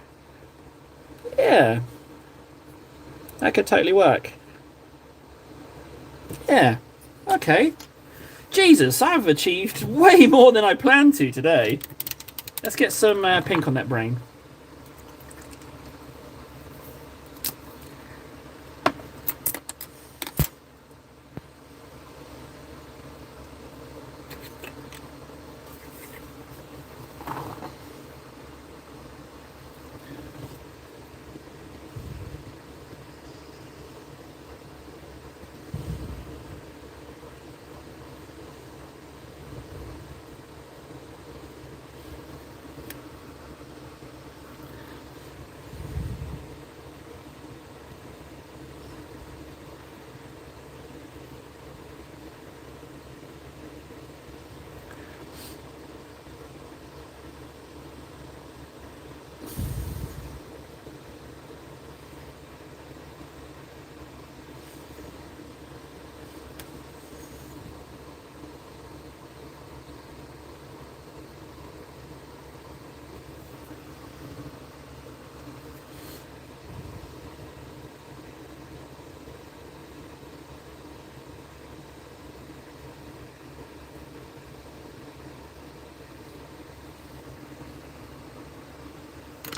Yeah. That could totally work. Yeah. Okay. Jesus, I've achieved way more than I planned to today. Let's get some pink on that brain.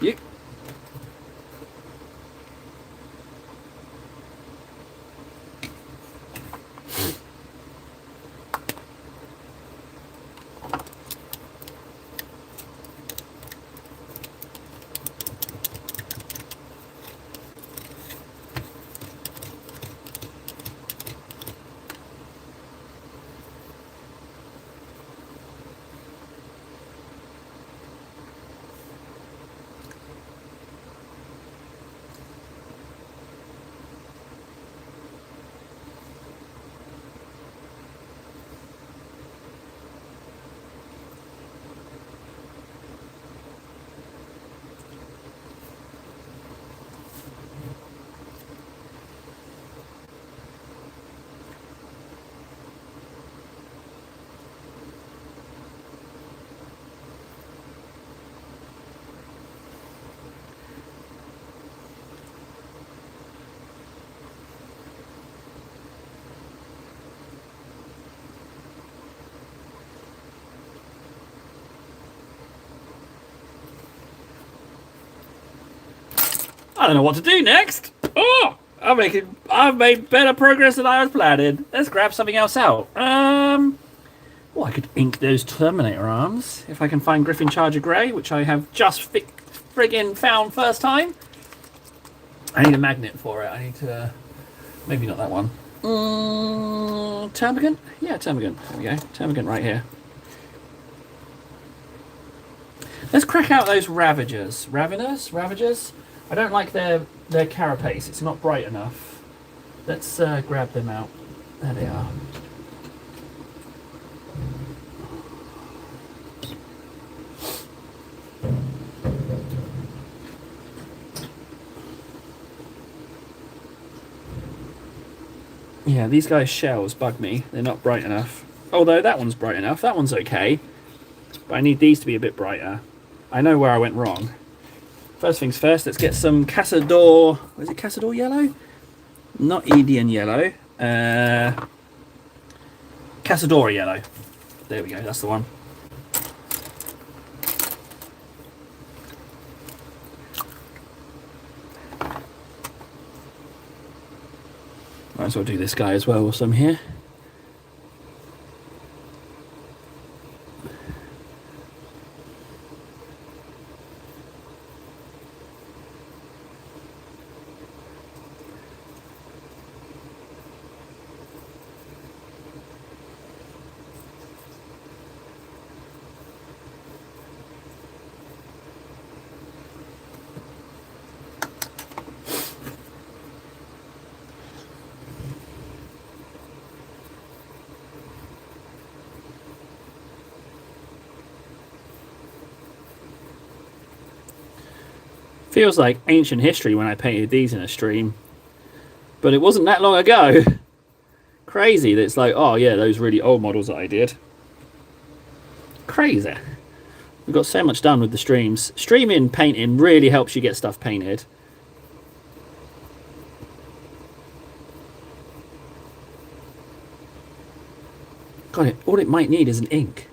You. I don't know what to do next. Oh, I've made better progress than I was planning. Let's grab something else out. Well, I could ink those Terminator arms if I can find Griffin Charger Grey, which I have just friggin' found first time. I need a magnet for it. I need to, maybe not that one. Termagant? Yeah, Termagant. There we go. Termagant right here. Let's crack out those Ravagers. Ravagers? I don't like their carapace. It's not bright enough. Let's grab them out. There they are. Yeah, these guys' shells bug me. They're not bright enough. Although that one's bright enough. That one's okay. But I need these to be a bit brighter. I know where I went wrong. First things first, let's get some Cazador. Was it Cazador yellow? Not Edian yellow. Cazador yellow. There we go, that's the one. Might as well do this guy as well whilst I'm here. Feels like ancient history when I painted these in a stream. But it wasn't that long ago. Crazy that it's like, oh yeah, those really old models that I did. Crazy. We've got so much done with the streams. Streaming painting really helps you get stuff painted. God, all it might need is an ink.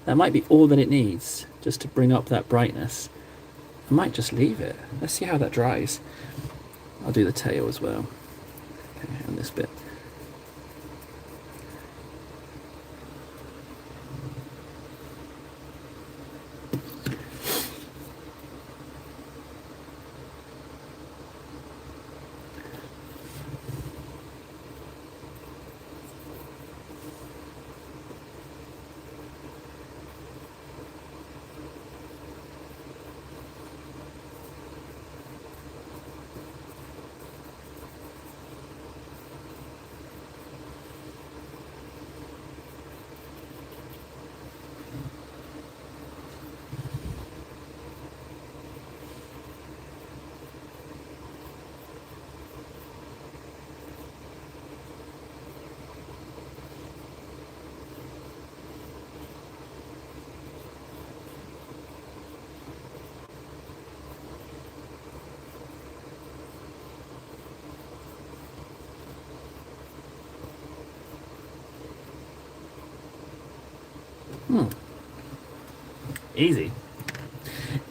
That might be all that it needs, just to bring up that brightness. I might just leave it. Let's see how that dries. I'll do the tail as well. Okay, and this bit. Easy.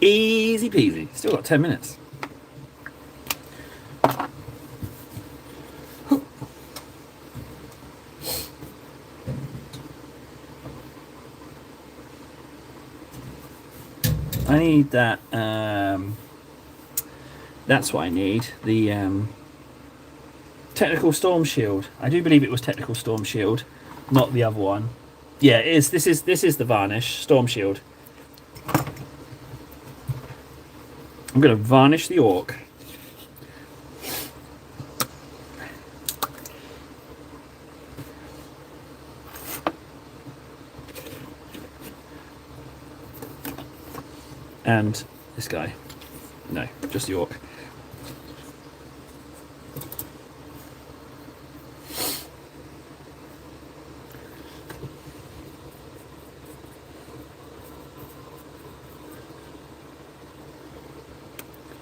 Easy peasy. Still got 10 minutes. I need that. That's what I need. The technical storm shield. I do believe it was technical storm shield, not the other one. Yeah, it is. This is the varnish storm shield. I'm going to varnish the orc. And this guy. No, just the orc.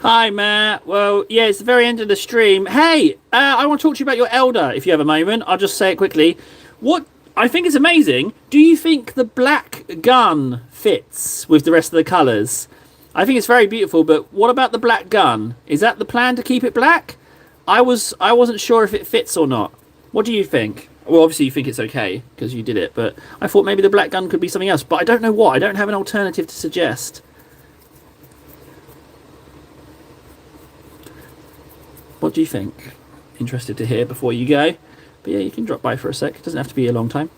Hi, Matt. Well, yeah, it's the very end of the stream. Hey, I want to talk to you about your Elder, if you have a moment. I'll just say it quickly. What I think is amazing, do you think the black gun fits with the rest of the colours? I think it's very beautiful, but what about the black gun? Is that the plan to keep it black? I wasn't sure if it fits or not. What do you think? Well, obviously you think it's okay, because you did it, but I thought maybe the black gun could be something else, but I don't know what. I don't have an alternative to suggest. What do you think? Interested to hear before you go. But yeah, you can drop by for a sec. It doesn't have to be a long time.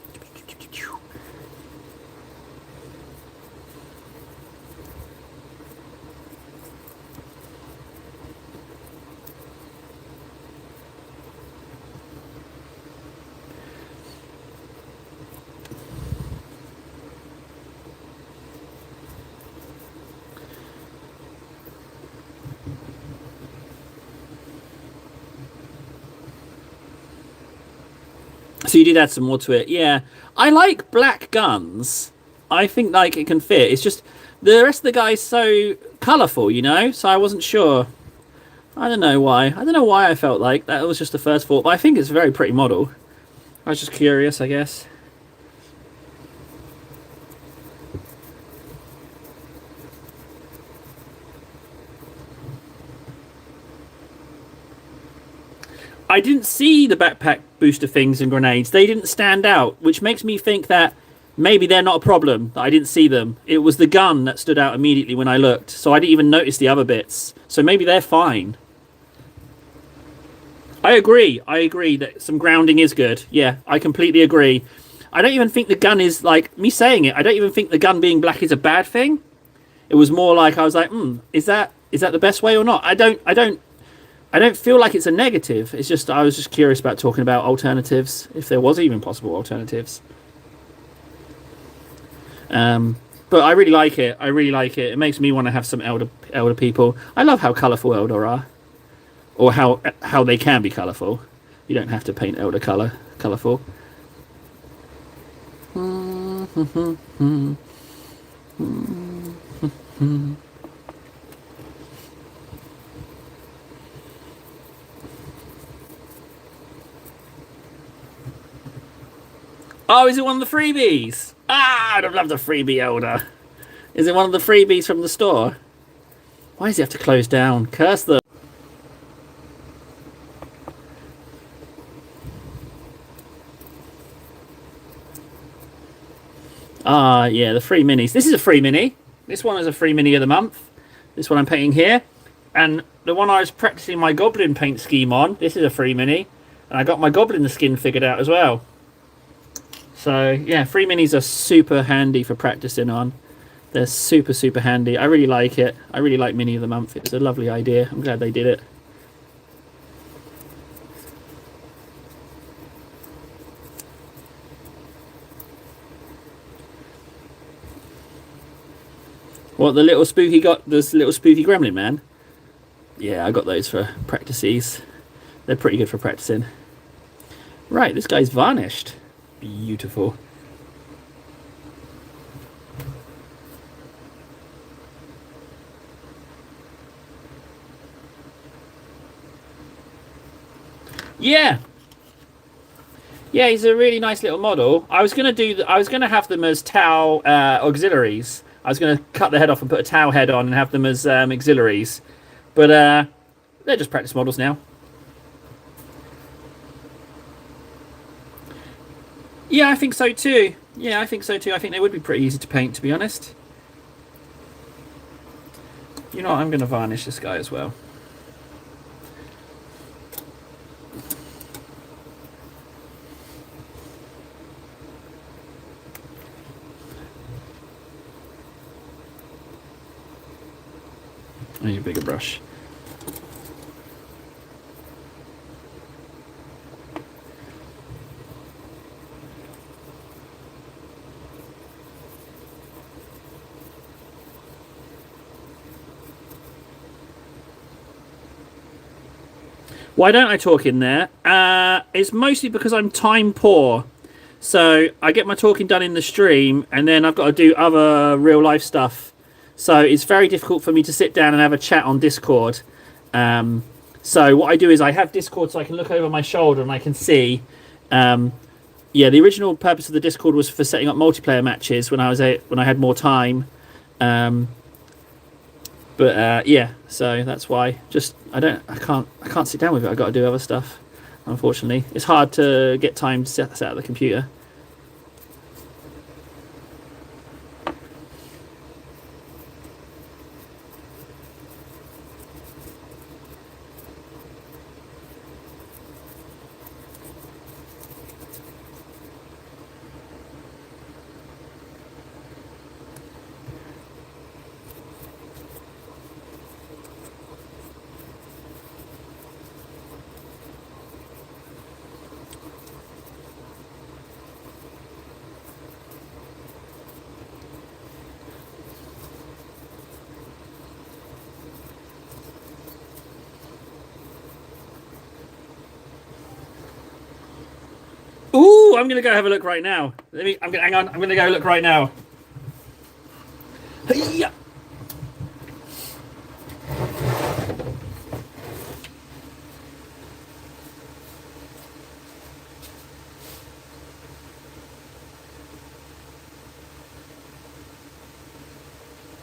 So you did add some more to it. Yeah. I like black guns. I think like it can fit. It's just the rest of the guy's so colourful, you know? So I wasn't sure. I don't know why. I don't know why I felt like that was just the first thought, but I think it's a very pretty model. I was just curious, I guess. I didn't see the backpack booster things and grenades. They didn't stand out, which makes me think that maybe they're not a problem, that I didn't see them. It was the gun that stood out immediately when I looked, so I didn't even notice the other bits. So maybe they're fine. I agree that some grounding is good. Yeah, I completely agree. I don't even think the gun is, like, me saying it, I don't even think the gun being black is a bad thing. It was more like, I was like, is that the best way or not? I don't feel like it's a negative. It's just I was just curious about talking about alternatives, if there was even possible alternatives. But I really like it. It makes me want to have some Elder Elder people. I love how colourful Elder are, or how they can be colourful. You don't have to paint Elder colourful. Oh, is it one of the freebies? Ah, I'd have loved a freebie Elder. Is it one of the freebies from the store? Why does he have to close down? Curse them. Ah, yeah, the free minis. This is a free mini. This one is a free mini of the month. This one I'm painting here. And the one I was practicing my goblin paint scheme on, this is a free mini. And I got my goblin skin figured out as well. So, yeah, free minis are super handy for practicing on. They're super, super handy. I really like it. I really like Mini of the Month. It's a lovely idea. I'm glad they did it. What, the little spooky got this little spooky gremlin man? Yeah, I got those for practices. They're pretty good for practicing. Right, this guy's varnished. Beautiful. Yeah. Yeah, he's a really nice little model. I was gonna have them as Tau auxiliaries. I was gonna cut the head off and put a Tau head on and have them as auxiliaries, but they're just practice models now. Yeah, I think so too. Yeah, I think so too. I think they would be pretty easy to paint, to be honest. You know what? I'm gonna varnish this guy as well. I need a bigger brush. Why don't I talk in there? It's mostly because I'm time poor. So I get my talking done in the stream, and then I've got to do other real life stuff. So it's very difficult for me to sit down and have a chat on Discord. So what I do is I have Discord so I can look over my shoulder and I can see. Yeah, the original purpose of the Discord was for setting up multiplayer matches when I had more time. But yeah, so that's why. Just I can't sit down with it. I got to do other stuff. Unfortunately, it's hard to get time to set up the computer. Ooh, I'm gonna go have a look right now. Hang on. I'm gonna go look right now. Yeah.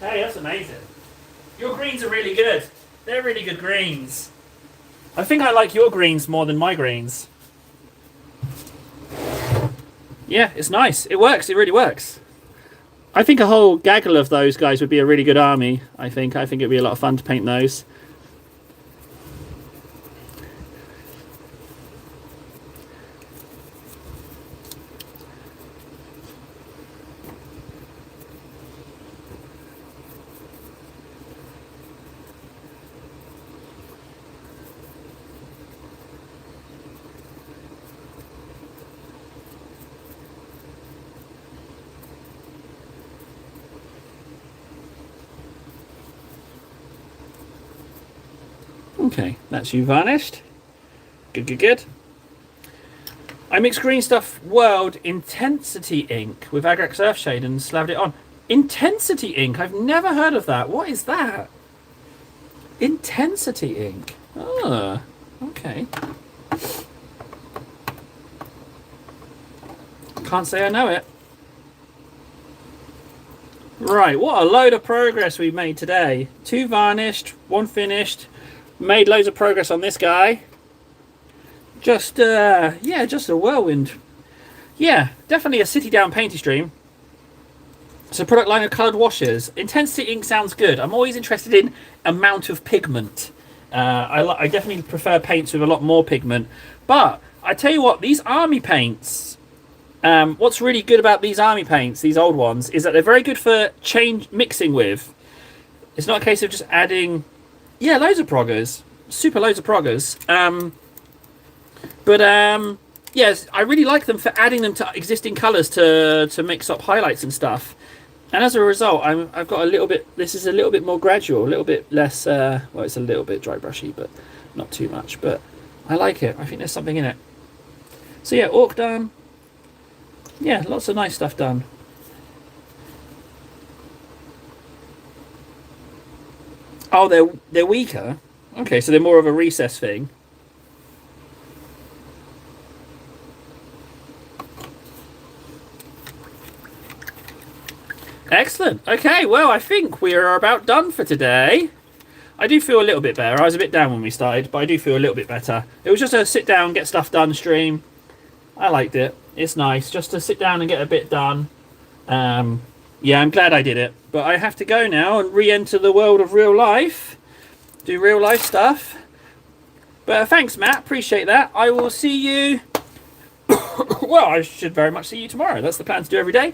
Hey, that's amazing. Your greens are really good. They're really good greens. I think I like your greens more than my greens. Yeah, it's nice. It works. It really works. I think a whole gaggle of those guys would be a really good army. I think it'd be a lot of fun to paint those. Okay, that's you varnished. Good, good, good. I mixed Green Stuff World Intensity ink with Agrax Earthshade and slathered it on. Intensity ink? I've never heard of that. What is that? Intensity ink. Ah, okay. Can't say I know it. Right, what a load of progress we've made today. 2 varnished, 1 finished. Made loads of progress on this guy. Just, yeah, just a whirlwind. Yeah, definitely a City Down painty stream. So product line of coloured washes. Intensity ink sounds good. I'm always interested in amount of pigment. I definitely prefer paints with a lot more pigment. But I tell you what, these army paints, what's really good about these army paints, these old ones, is that they're very good for mixing with. It's not a case of just adding, yeah, loads of proggers, super loads of proggers. Yes, I really like them for adding them to existing colours to mix up highlights and stuff. And as a result, I've got a little bit. This is a little bit more gradual, a little bit less. Well, it's a little bit dry brushy, but not too much. But I like it. I think there's something in it. So yeah, Orc done. Yeah, lots of nice stuff done. Oh, they're weaker. Okay, so they're more of a recess thing. Excellent. Okay, well, I think we are about done for today. I do feel a little bit better. I was a bit down when we started, but I do feel a little bit better. It was just a sit down, get stuff done stream. I liked it. It's nice just to sit down and get a bit done. Yeah, I'm glad I did it. But I have to go now and re-enter the world of real life. Do real life stuff. But thanks, Matt. Appreciate that. I will see you... well, I should very much see you tomorrow. That's the plan to do every day.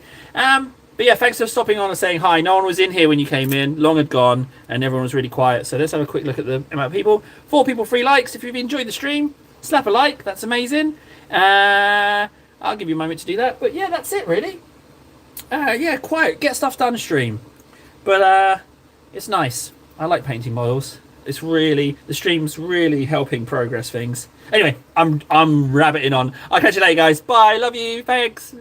But yeah, thanks for stopping on and saying hi. No one was in here when you came in. Long had gone, and everyone was really quiet. So let's have a quick look at the amount of people. 4 people, 3 likes. If you've enjoyed the stream, slap a like. That's amazing. I'll give you a moment to do that. But yeah, that's it, really. Yeah, quiet. Get stuff done stream. But it's nice. I like painting models. It's really... the stream's really helping progress things. Anyway, I'm rabbiting on. I'll catch you later, guys. Bye. Love you. Thanks.